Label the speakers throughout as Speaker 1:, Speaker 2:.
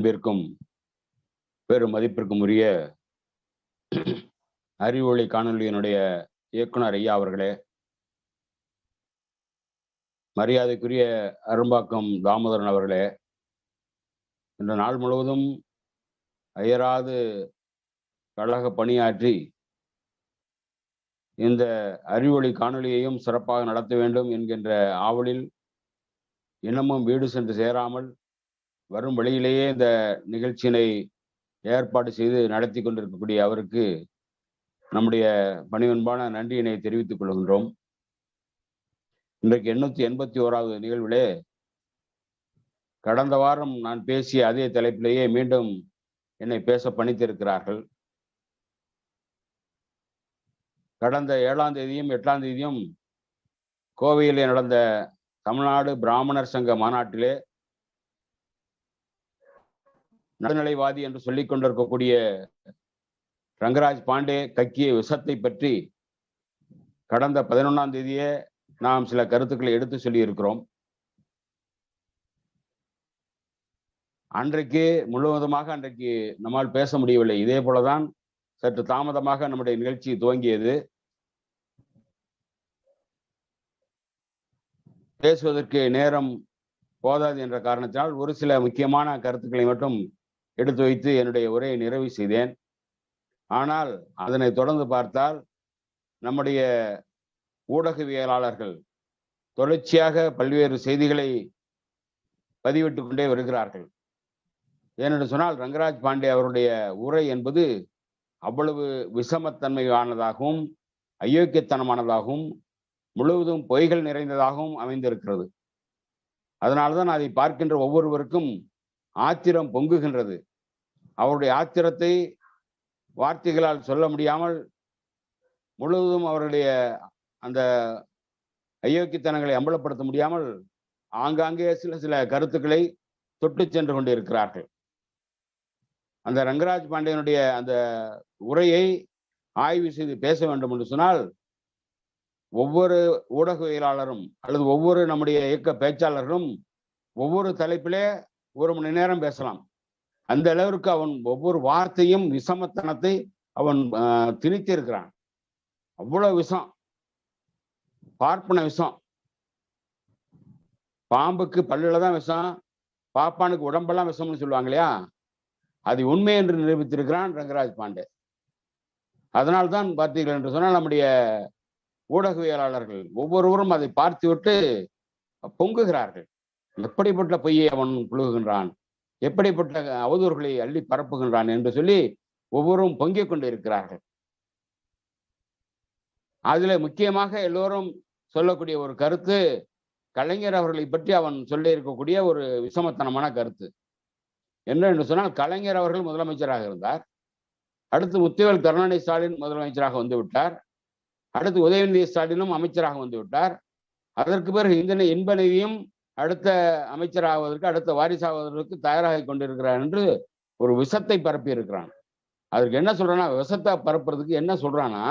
Speaker 1: அன்பிற்கும் பெரும் மதிப்பிற்கும் உரிய அறிவொளி காணொலியினுடைய இயக்குனர் ஐயா அவர்களே, மரியாதைக்குரிய அரும்பாக்கம் தாமோதரன் அவர்களே, இந்த நாள் முழுவதும் அயராது கழக பணியாற்றி இந்த அறிவொளி காணொலியையும் சிறப்பாக நடத்த வேண்டும் என்கின்ற ஆவலில் இன்னமும் வீடு சென்று சேராமல் வரும் வழியிலேயே இந்த நிகழ்ச்சியினை ஏற்பாடு செய்து நடத்தி கொண்டிருக்கக்கூடிய அவருக்கு நம்முடைய பணிவன்பான நன்றியினை தெரிவித்துக் கொள்கின்றோம். இன்றைக்கு 881வது நிகழ்விலே கடந்த வாரம் நான் பேசிய அதே தலைப்பிலேயே மீண்டும் என்னை பேச பணித்திருக்கிறார்கள். கடந்த 7ஆம் தேதியும் 8ஆம் தேதியும் கோவையிலே நடந்த தமிழ்நாடு பிராமணர் சங்க மாநாட்டிலே நடுநிலைவாதி என்று சொல்லிக் கொண்டிருக்கக்கூடிய ரங்கராஜ் பாண்டே கக்கிய விஷத்தை பற்றி கடந்த 11ஆம் தேதியே நாம் சில கருத்துக்களை எடுத்து சொல்லி இருக்கிறோம். அன்றைக்கு முழுவதுமாக நம்மால் பேச முடியவில்லை. இதே போலதான் சற்று தாமதமாக நம்முடைய நிகழ்ச்சி துவங்கியது. பேசுவதற்கு நேரம் போதாது என்ற காரணத்தினால் ஒரு சில முக்கியமான கருத்துக்களை மட்டும் எடுத்து வைத்து என்னுடைய உரையை நிறைவு செய்தேன். ஆனால் அதனை தொடர்ந்து பார்த்தால் நம்முடைய ஊடகவியலாளர்கள் தொடர்ச்சியாக பல்வேறு செய்திகளை பதிவிட்டு கொண்டே வருகிறார்கள். ஏனென்று சொன்னால் ரங்கராஜ் பாண்டே அவருடைய உரை என்பது அவ்வளவு விஷமத்தன்மையானதாகவும் அயோக்கியத்தனமானதாகவும் முழுவதும் பொய்கள் நிறைந்ததாகவும் அமைந்திருக்கிறது. அதனால்தான் அதை பார்க்கின்ற ஒவ்வொருவருக்கும் ஆத்திரம் பொங்குகின்றது. அவருடைய ஆத்திரத்தை வார்த்தைகளால் சொல்ல முடியாமல் முழுவதும் அவருடைய அந்த அயோக்கியத்தனங்களை அம்பலப்படுத்த முடியாமல் ஆங்காங்கே சில கருத்துக்களை தொட்டு சென்று கொண்டிருக்கிறார்கள். அந்த ரங்கராஜ் பாண்டியனுடைய அந்த உரையை ஆய்வு செய்து பேச வேண்டும் என்று சொன்னால் ஒவ்வொரு ஊடகவியலாளரும் அல்லது ஒவ்வொரு நம்முடைய இயக்க பேச்சாளர்களும் ஒவ்வொரு தலைப்பிலே 1 மணி நேரம் பேசலாம். அந்த அளவிற்கு அவன் ஒவ்வொரு வார்த்தையும் விஷமத்தனத்தை அவன் திணித்திருக்கிறான். அவ்வளவு விஷம், பார்ப்பன விஷம். பாம்புக்கு பல்லுல தான் விஷம், பாப்பானுக்கு உடம்பெல்லாம் விஷம்னு சொல்லுவாங்க இல்லையா, அது உண்மை என்று நிரூபித்திருக்கிறான் ரங்கராஜ் பாண்டே. அதனால்தான் பார்த்தீர்கள் என்று சொன்னால் நம்முடைய ஊடகவியலாளர்கள் ஒவ்வொருவரும் அதை பார்த்துவிட்டு பொங்குகிறார்கள். எப்படிப்பட்ட பொய்யை அவன் புழுகுகின்றான், எப்படிப்பட்ட அவதூறுகளை அள்ளி பரப்புகின்றான் என்று சொல்லி ஒவ்வொருவரும் பொங்கிக் கொண்டு இருக்கிறார்கள். அதுல முக்கியமாக எல்லோரும் சொல்லக்கூடிய ஒரு கருத்து, கலைஞர் அவர்களை பற்றி அவன் சொல்லி இருக்கக்கூடிய ஒரு விஷமத்தனமான கருத்து என்று சொன்னால், கலைஞர் அவர்கள் முதலமைச்சராக இருந்தார், அடுத்து முத்துவேல் கருணாநிதி ஸ்டாலின் முதலமைச்சராக வந்து விட்டார், அடுத்து உதயநிதி ஸ்டாலினும் அமைச்சராக வந்து விட்டார், அதற்கு பிறகு இன்ப நிதியும் அடுத்த அமைச்சராகுவதற்கு அடுத்த வாரிசாவதற்கு தயாராகி கொண்டிருக்கிறார் என்று ஒரு விஷத்தை பரப்பி இருக்கிறான். அதற்கு என்ன சொல்றான்னா, விஷத்தை பரப்புறதுக்கு என்ன சொல்றான்னா,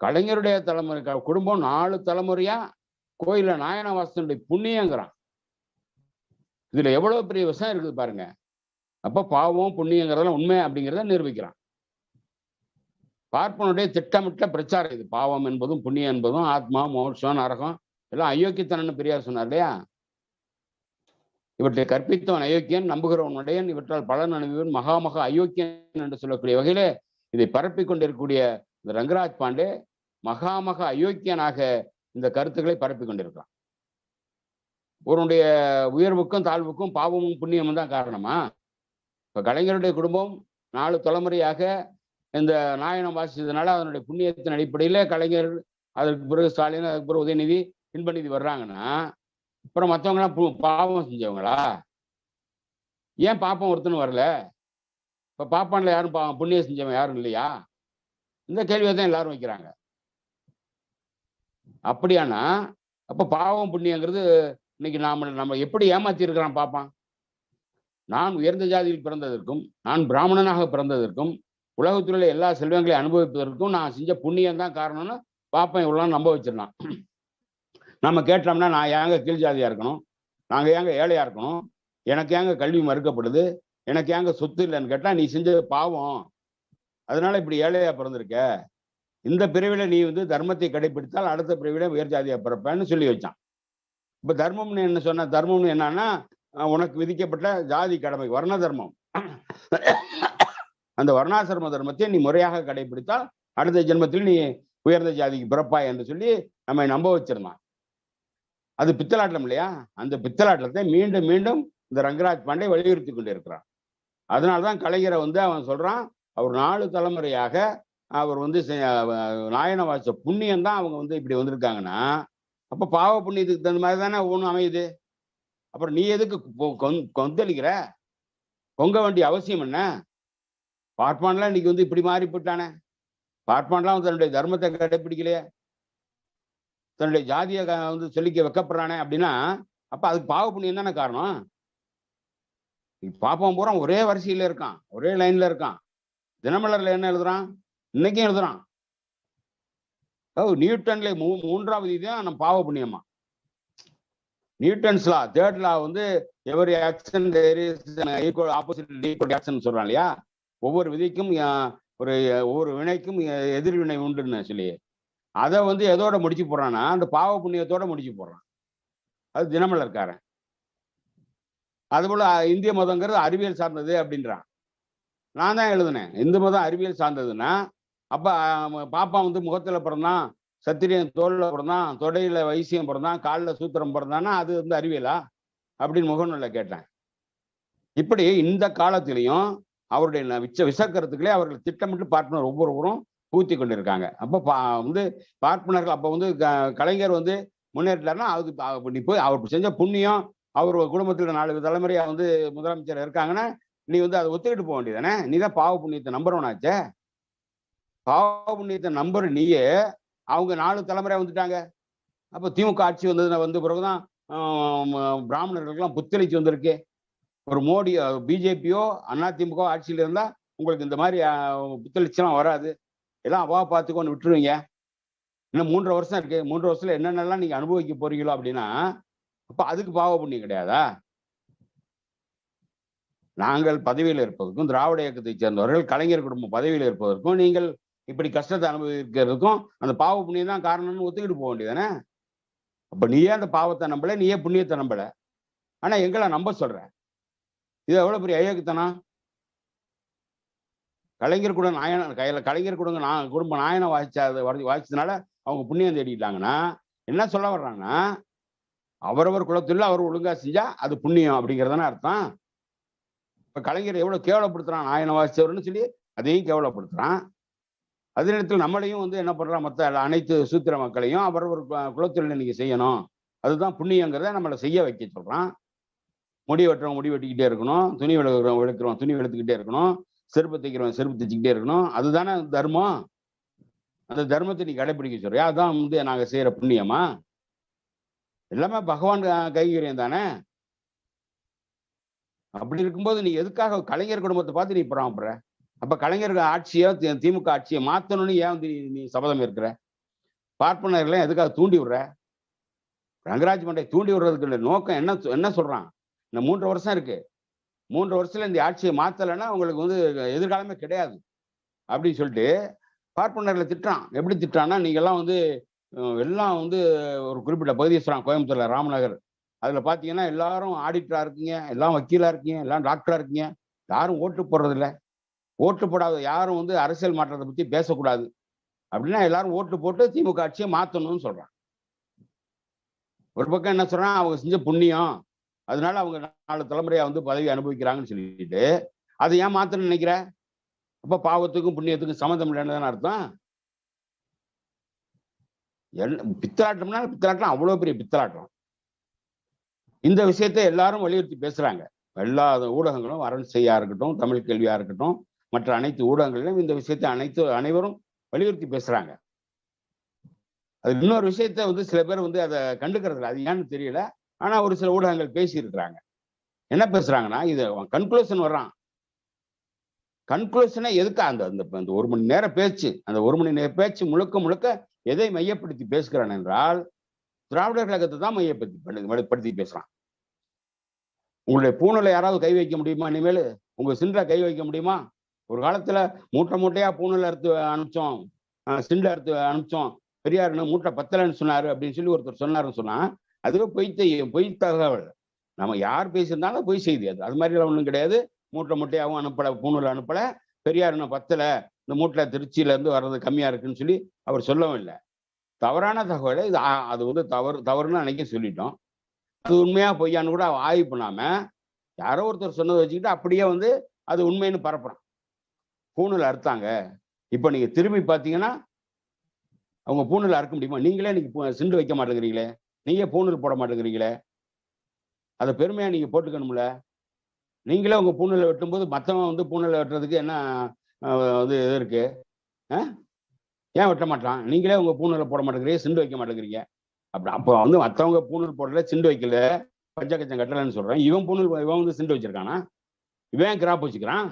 Speaker 1: கலைஞருடைய தலைமுறை குடும்பம் 4 தலைமுறையா கோயில நாயனவாசனுடைய புண்ணியங்கிறான். இதுல எவ்வளவு பெரிய விஷயம் இருக்குது பாருங்க. அப்ப பாவம் புண்ணியங்கிறதெல்லாம் உண்மை அப்படிங்கிறத நிரூபிக்கிறான். பார்ப்பனுடைய திட்டமிட்ட பிரச்சாரம் இது. பாவம் என்பதும் புண்ணியம் என்பதும் ஆத்மா மோட்சம் நரகம் எல்லாம் அயோக்கியத்தனன்னு பெரியார் சொன்னார் இல்லையா. இவற்றை கற்பித்தவன் அயோக்கியன், நம்புகிறவன் உடையன், இவற்றால் பலன் அனுபவன் மகாமகா அயோக்கியன் என்று சொல்லக்கூடிய வகையில இதை பரப்பி கொண்டிருக்கக்கூடிய இந்த ரங்கராஜ் பாண்டே மகாமகா அயோக்கியனாக இந்த கருத்துக்களை பரப்பி கொண்டிருக்கிறான். ஒருவனுடைய உயர்வுக்கும் தாழ்வுக்கும் பாவமும் புண்ணியமும் தான் காரணமா? இப்ப கலைஞருடைய குடும்பம் 4 தலைமுறையாக இந்த நாயனம் வாசிச்சதுனால அதனுடைய புண்ணியத்தின் அடிப்படையில கலைஞர், அதற்கு பிறகு ஸ்டாலின், அதுக்கு பிறகு உதயநிதி, இன்பநிதி வர்றாங்கன்னா, அப்புறம் மற்றவங்களாம் பாவம் செஞ்சவங்களா? ஏன் பாப்பம் ஒருத்தனும் வரல? இப்ப பாப்பான்ல யாரும் புண்ணியம் செஞ்சவன் யாரும் இல்லையா? இந்த கேள்வியை தான் எல்லாரும் வைக்கிறாங்க. அப்படியானா அப்ப பாவம் புண்ணியங்கிறது இன்னைக்கு நம்ம எப்படி ஏமாத்தி இருக்கிறான் பாப்பான்? நான் உயர்ந்த ஜாதியில் பிறந்ததற்கும், நான் பிராமணனாக பிறந்ததற்கும், உலகத்துறையில எல்லா செல்வங்களையும் அனுபவிப்பதற்கும் நான் செஞ்ச புண்ணியம் தான் காரணம்னு பாப்பன் இவ்வளவு நம்ப வச்சிடலாம். நம்ம கேட்டோம்னா, நான் ஏங்க கீழ் ஜாதியா இருக்கணும், நாங்க ஏங்க ஏழையா இருக்கணும், எனக்கு ஏங்க கல்வி மறுக்கப்படுது, எனக்கு ஏங்க சொத்து இல்லைன்னு கேட்டா, நீ செஞ்சது பாவம், அதனால இப்படி ஏழையா பிறந்திருக்க, இந்த பிரிவில நீ வந்து தர்மத்தை கடைபிடித்தால் அடுத்த பிரிவில உயர் ஜாதியா பிறப்பேன்னு சொல்லி வச்சான். இப்ப தர்மம்னு என்ன சொன்ன, தர்மம்னு என்னன்னா உனக்கு விதிக்கப்பட்ட ஜாதி கடமை, வர்ண தர்மம். அந்த வர்ணாசிரம தர்மத்தை நீ முறையாக கடைபிடித்தால் அடுத்த ஜென்மத்தில் நீ உயர்ந்த ஜாதிக்கு பிறப்பாய் என்று சொல்லி நம்மை நம்ப வச்சிருந்தான். அது பித்தலாட்டம் இல்லையா? அந்த பித்தலாட்டத்தை மீண்டும் மீண்டும் இந்த ரங்கராஜ் பாண்டே வலியுறுத்தி கொண்டிருக்கிறான். அதனால்தான் கலைஞரை வந்து அவன் சொல்றான், அவர் 4 தலைமுறையாக அவர் வந்து நாயன வாச புண்ணியம் தான் அவங்க வந்து இப்படி வந்திருக்காங்கன்னா, அப்ப பாவ புண்ணியத்துக்கு தகுந்த மாதிரி தானே ஒவ்வொன்றும் அமையுது. அப்புறம் நீ எதுக்கு கொந்தளிக்கிற? பொங்க வேண்டிய அவசியம் என்ன? பார்ப்பான்லாம் இன்னைக்கு வந்து இப்படி மாறி போட்டானே. பார்ப்பான்லாம் தன்னுடைய தர்மத்தை கடைபிடிக்கலையே, தன்னுடைய ஜாதியை வந்து சொல்லிக்க வைக்கப்படுறானே அப்படின்னா, அப்ப அதுக்கு பாவ புண்ணியம் தானே காரணம். பாப்பம் பூரா ஒரே வரிசையில இருக்கான், ஒரே லைன்ல இருக்கான். தினமலர்ல என்ன எழுதுறான்? இன்னைக்கும் எழுதுறான். நியூட்டன்ல 3வது இதுதான் நம்ம பாவ புண்ணியமா. நியூட்டன்ஸ் லா, 3rd லா வந்து every action there is equal opposite equal action சொல்றான் இல்லையா? ஒவ்வொரு விதிக்கும் ஒவ்வொரு வினைக்கும் எதிர்வினை உண்டுன்னு சொல்லி, அதை வந்து எதோட முடிச்சு போடுறான்னா அந்த பாவ புண்ணியத்தோட முடிச்சு போடுறான். அது தினமலர்காரன். அதுபோல இந்திய மதங்கிறது அறிவியல் சார்ந்தது அப்படின்றான். நான் தான் எழுதுனேன், இந்து மதம் அறிவியல் சார்ந்ததுன்னா அப்ப பாப்பா வந்து முகத்துல பிறந்தான், சத்திரியன் தோல்ல பிறந்தான், தொடையில வைசியம் பிறந்தான், காலில் சூத்திரம் பிறந்தான்னா அது வந்து அறிவியலா அப்படின்னு முகநூல்ல கேட்டேன். இப்படி இந்த காலத்திலையும் அவருடைய விசக்கருத்துக்களே அவர்கள் திட்டமிட்டு பார்ட்னர் ஒவ்வொருவரும் பூத்தி கொண்டிருக்காங்க. அப்ப வந்து பார்ப்பனர்கள் அப்ப வந்து கலைஞர் வந்து முன்னேற்றாருன்னா அதுக்கு நீ போய் அவர் செஞ்ச புண்ணியம், அவர் குடும்பத்துல 4 தலைமுறையா வந்து முதலமைச்சர் இருக்காங்கன்னா நீ வந்து அதை ஒத்துக்கிட்டு போக வேண்டியதானே? நீ தான் பாவ புண்ணியத்தை நம்புறவனாச்சே. பாவ புண்ணியத்தை நம்புற நீயே அவங்க 4 தலைமுறையா வந்துட்டாங்க. அப்ப திமுக ஆட்சி வந்த பிறகுதான் பிராமணர்களுக்கெல்லாம் புத்தளிச்சு வந்திருக்கு. ஒரு மோடி பிஜேபியோ அதிமுக ஆட்சியில இருந்தா உங்களுக்கு இந்த மாதிரி புத்தளிச்செல்லாம் வராது. எல்லாம் அவ்வா பார்த்துக்கோன்னு விட்டுருவீங்க. இன்னும் 3.5 வருஷம் இருக்கு. 3 வருஷத்துல என்னென்னலாம் நீங்க அனுபவிக்க போறீங்களோ அப்படின்னா, அப்ப அதுக்கு பாவ புண்ணியம் கிடையாதா? நாங்கள் பதவியில் இருப்பதற்கும், திராவிட இயக்கத்தை சேர்ந்தவர்கள் கலைஞர் குடும்ப பதவியில் இருப்பதற்கும், நீங்கள் இப்படி கஷ்டத்தை அனுபவிக்கிறதுக்கும் அந்த பாவ புண்ணியம் தான் காரணம்னு ஒத்துக்கிட்டு போக வேண்டியதானே? அப்ப நீயே அந்த பாவத்தை நம்பல, நீயே புண்ணியத்தை நம்பல. ஆனா எங்களை நம்ப சொல்ற. இது எவ்வளவு பெரிய அயோக்கியத்தனம். கலைஞர் கூட கலைஞர் குடும்ப நாயனை வாசிச்சதுனால அவங்க புண்ணியம் தேடிட்டாங்கன்னா என்ன சொல்ல வர்றாங்கன்னா, அவரவர் குலத்துல அவர் ஒழுங்கா செஞ்சா அது புண்ணியம் அப்படிங்கிறதானே அர்த்தம். இப்ப கலைஞர் எவ்வளவு கேவலப்படுத்துறான் நாயனை வாசிச்சவர்னு சொல்லி அதையும் கேவலப்படுத்துறான். அதே நேரத்தில் நம்மளையும் வந்து என்ன பண்றான், மற்ற அனைத்து சூத்திர மக்களையும் அவரவர் குலத்தொழிலை நீங்க செய்யணும், அதுதான் புண்ணியங்கிறத நம்மளை செய்ய வைக்க சொல்றான். முடி வெட்டுறவங்க முடி வெட்டிக்கிட்டே இருக்கணும், துணி வெளுக்கிறோம் துணி வெளுத்துக்கிட்டே இருக்கணும், செருப்பு தைக்கிறவன் செருப்பு தைச்சுக்கிட்டே இருக்கணும். அதுதானே தர்மம். அந்த தர்மத்தை நீ கடைபிடிக்க சொல்றியா? அதான் வந்து நாங்க செய்யற புண்ணியமா? எல்லாமே பகவான் கைங்கரியம் தானே. அப்படி இருக்கும்போது நீ எதுக்காக கலைஞர் குடும்பத்தை பார்த்து நீ பொறாமப்படுற? அப்ப கலைஞர் ஆட்சியோ திமுக ஆட்சியை மாத்தணும்னு ஏன் வந்து நீ சபதம் இருக்கிற? பார்ப்பனர்களை எதுக்காக தூண்டி விடுற? ரங்கராஜ் பாண்டே தூண்டி விடுறதுக்கு நோக்கம் என்ன சொல்றான்? இந்த 3 வருஷம் இருக்கு, 3 வருஷத்துல இந்த ஆட்சியை மாத்தலைன்னா உங்களுக்கு வந்து எதிர்காலமே கிடையாது அப்படின்னு சொல்லிட்டு பார்ப்பனர்களை திட்டுறான். எப்படி திட்டுறான்னா, நீங்க எல்லாம் வந்து எல்லாம் வந்து ஒரு குறிப்பிட்ட பகுதியை சொல்றான், கோயம்புத்தூர்ல ராமநகர். அதுல பாத்தீங்கன்னா எல்லாரும் ஆடிட்டரா இருக்கீங்க, எல்லாம் வக்கீலா இருக்கீங்க, எல்லாம் டாக்டரா இருக்கீங்க, யாரும் ஓட்டு போடுறது இல்லை, ஓட்டு போடாத யாரும் வந்து அரசியல் மாற்றத்தை பத்தி பேசக்கூடாது அப்படின்னா எல்லாரும் ஓட்டு போட்டு திமுக ஆட்சியை மாத்தணும்னு சொல்றான். ஒரு பக்கம் என்ன சொல்றான், அவங்க செஞ்ச புண்ணியம், அதனால அவங்க 4 தலைமுறையா வந்து பதவி அனுபவிக்கிறாங்கன்னு சொல்லிட்டு அதை ஏன் மாத்தணும்னு நினைக்கிற? அப்ப பாவத்துக்கும் புண்ணியத்துக்கும் சம்மந்தம் இல்லைன்னு அர்த்தம். பித்தலாட்டம்னா பித்தலாட்டம் அவ்வளவு பெரிய பித்தலாட்டம். இந்த விஷயத்தை எல்லாரும் வலியுறுத்தி பேசுறாங்க. எல்லா ஊடகங்களும், அரண் செய்யா இருக்கட்டும், தமிழ் கேள்வியா இருக்கட்டும், மற்ற அனைத்து ஊடகங்களிலும் இந்த விஷயத்தை அனைவரும் வலியுறுத்தி பேசுறாங்க. அது இன்னொரு விஷயத்த வந்து சில பேர் வந்து அதை கண்டுக்கிறது இல்லை, அது ஏன்னு தெரியல. ஆனா ஒரு சில ஊடகங்கள் பேசி இருக்கிறாங்க. என்ன பேசுறாங்கன்னா, இது கன்க்ளூஷன் வர்றான். கன்க்ளூஷனை எதுக்கு அந்த 1 மணி நேர பேச்சு, அந்த 1 மணி நேர பேச்சு முழுக்க முழுக்க எதை மையப்படுத்தி பேசுகிறான் என்றால் திராவிடர் கழகத்தை தான் மையப்படுத்தி பேசுறான். உங்களுடைய பூணூலை யாராவது கை வைக்க முடியுமா? இனிமேல் உங்க சிண்டை கை வைக்க முடியுமா? ஒரு காலத்துல மூட்டை மூட்டையா பூணூல் அறுத்து அனுப்பிச்சோம், சிண்டை அறுத்து அனுப்பிச்சோம், பெரியார் மூட்டை பத்தலைன்னு சொன்னாரு அப்படின்னு சொல்லி ஒருத்தர் சொன்னாருன்னு சொன்னா அதுவே பொய் தகவல். நம்ம யார் பேசியிருந்தாலும் பொய் செய்தி. அது மாதிரிலாம் ஒன்றும் கிடையாது. மூட்டை மூட்டையாகவும் அனுப்பல, பூணூல் அனுப்பல. பெரியார் இன்னும் பத்தல, இந்த மூட்டை திருச்சியில இருந்து வர்றது கம்மியா இருக்குன்னு சொல்லி அவர் சொல்லவும் இல்லை. தவறான தகவலை இது அது வந்து தவறுன்னு அன்னைக்கு சொல்லிட்டோம். அது உண்மையா பொய்யான்னு கூட ஆய்வு பண்ணாம யாரோ ஒருத்தர் சொன்னதை வச்சுக்கிட்டு அப்படியே வந்து அது உண்மைன்னு பரப்புறான். பூணூல் அறுத்தாங்க. இப்ப நீங்க திரும்பி பாத்தீங்கன்னா அவங்க பூணூல் அறுக்க முடியுமா? நீங்களே இன்னைக்கு சிண்டு வைக்க மாட்டேங்கிறீங்களே, நீங்க பூணூல் போட மாட்டேங்கிறீங்களே, அதை பெருமையா நீங்க போட்டுக்கணும்ல. நீங்களே உங்க பூணூலை வெட்டும்போது மற்றவன் வந்து பூணூலை வெட்டுறதுக்கு என்ன இது இருக்கு? ஏன் வெட்ட மாட்டான்? நீங்களே உங்க பூணூலை போட மாட்டேங்கிறீங்க, சிண்டு வைக்க மாட்டேங்கிறீங்க. அப்போ வந்து மற்றவங்க பூணூல் போடல, சிண்டு வைக்கல, பஞ்சகச்சம் கட்டலன்னு சொல்றேன். இவன் வந்து சிண்டு வச்சிருக்கானா? இவன் கிராப் வச்சுக்கிறான்,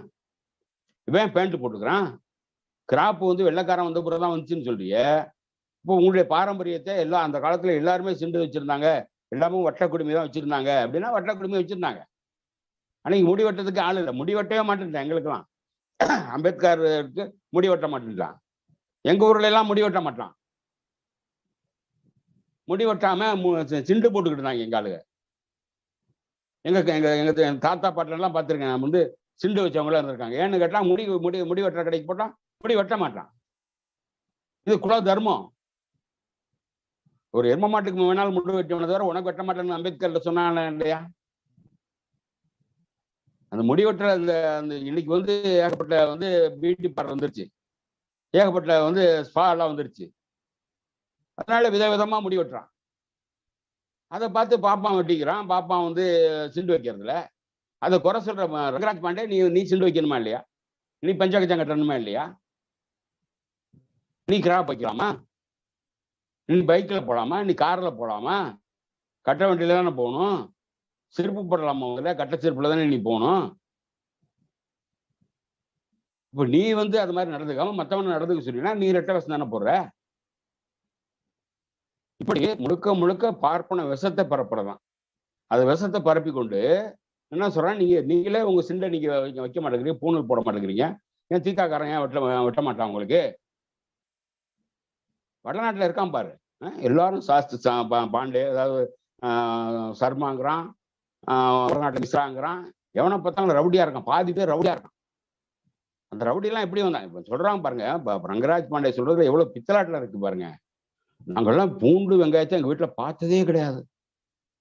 Speaker 1: இவன் பேண்ட் போட்டுக்கிறான். கிராப் வந்து வெள்ளைக்காரன் வந்த பிறகு தான் வந்துச்சுன்னு சொல்றிய. இப்போ உங்களுடைய பாரம்பரியத்தை எல்லாம் அந்த காலத்துல எல்லாருமே சிண்டு வச்சிருந்தாங்க, எல்லாமே வட்ட குடுமி தான் வச்சிருந்தாங்க அப்படின்னா வட்ட குடுமி வச்சிருந்தாங்க. அன்னைக்கு முடி வெட்டதுக்கு ஆள் இல்லை, முடி வெட்டவே மாட்டேன்ட்டான். எங்களுக்கெல்லாம் அம்பேத்கருக்கு முடி வெட்ட மாட்டேன்ட்டான். எங்க ஊர்ல எல்லாம் முடி வெட்ட மாட்டான். முடி வெட்டாம சிண்டு போட்டுக்கிட்டு இருந்தாங்க எங்க ஆளுங்க. எங்க தாத்தா பாட்டில எல்லாம் பார்த்திருக்கேன். நான் வந்து சிண்டு வச்சவங்களா இருந்திருக்காங்க. ஏன்னு கேட்டா முடி வெட்டுற கடைக்கு போட்டா முடி வெட்ட மாட்டான். இது குல தர்மம். ஒரு எரும மாட்டுக்கு வேணாலும் முடி வெட்டவன தவிர உனக்கு வெட்ட மாட்டேன்னு அம்பேத்கர் சொன்னாங்க இல்லையா? அந்த முடி வெட்டுற அந்த இன்னைக்கு வந்து ஏகப்பட்ட வந்து பியூட்டி பார்லர் வந்துருச்சு, ஏகப்பட்ட வந்து ஸ்பா எல்லாம் வந்துருச்சு. அதனால விதவிதமா முடி வெட்டுறான். அதை பார்த்து பாப்பான் வெட்டிக்கிறான். பாப்பான் வந்து சிண்டு வைக்கிறதுல அதை குறை சொல்ற ரங்கராஜ் பாண்டே, நீ சிண்டு வைக்கணுமா இல்லையா? நீ பஞ்சகச்சம் கட்டணுமா இல்லையா? நீ கிராப் வைக்கலாமா? நீ பைக்ல போலாமா? நீ கார்ல போலாமா? கட்ட வண்டியில தானே போகணும். செருப்பு போடலாமா? முதல்ல கட்ட செருப்புல தானே நீ போகணும். இப்ப நீ வந்து அது மாதிரி நடந்துக்காம மற்றவன் நடந்துக்க சொல்லினா நீ ரெட்டை வசம் தானே போடுற. இப்படி முழுக்க முழுக்க பார்ப்பன விஷத்தை பரப்புறதான். அது விஷத்தை பரப்பி கொண்டு என்ன சொல்றேன், நீங்களே உங்க சிண்டை நீங்க வைக்க மாட்டேங்கிறீங்க, பூணூல் போட மாட்டேங்கிறீங்க. ஏன் தீக்காக்காரன் ஏன் வெட்ட மாட்டான் உங்களுக்கு? வடநாட்டுல இருக்கான் பாரு, எல்லாரும் சாஸ்து பாண்டே, அதாவது சர்மாங்கிறான், வடநாட்டு மிஸ்ராங்கிறான், எவனை பார்த்தாலும் ரவுடியா இருக்கான். பாதி பேர் ரவுடியா இருக்கான். அந்த ரவுடியெல்லாம் எப்படி வந்தான் இப்ப சொல்றாங்க பாருங்க. ரங்கராஜ் பாண்டே சொல்றதுல எவ்வளவு பித்தலாட்டில் இருக்கு பாருங்க. நாங்கெல்லாம் பூண்டு வெங்காயத்தை எங்க வீட்டுல பார்த்ததே கிடையாது.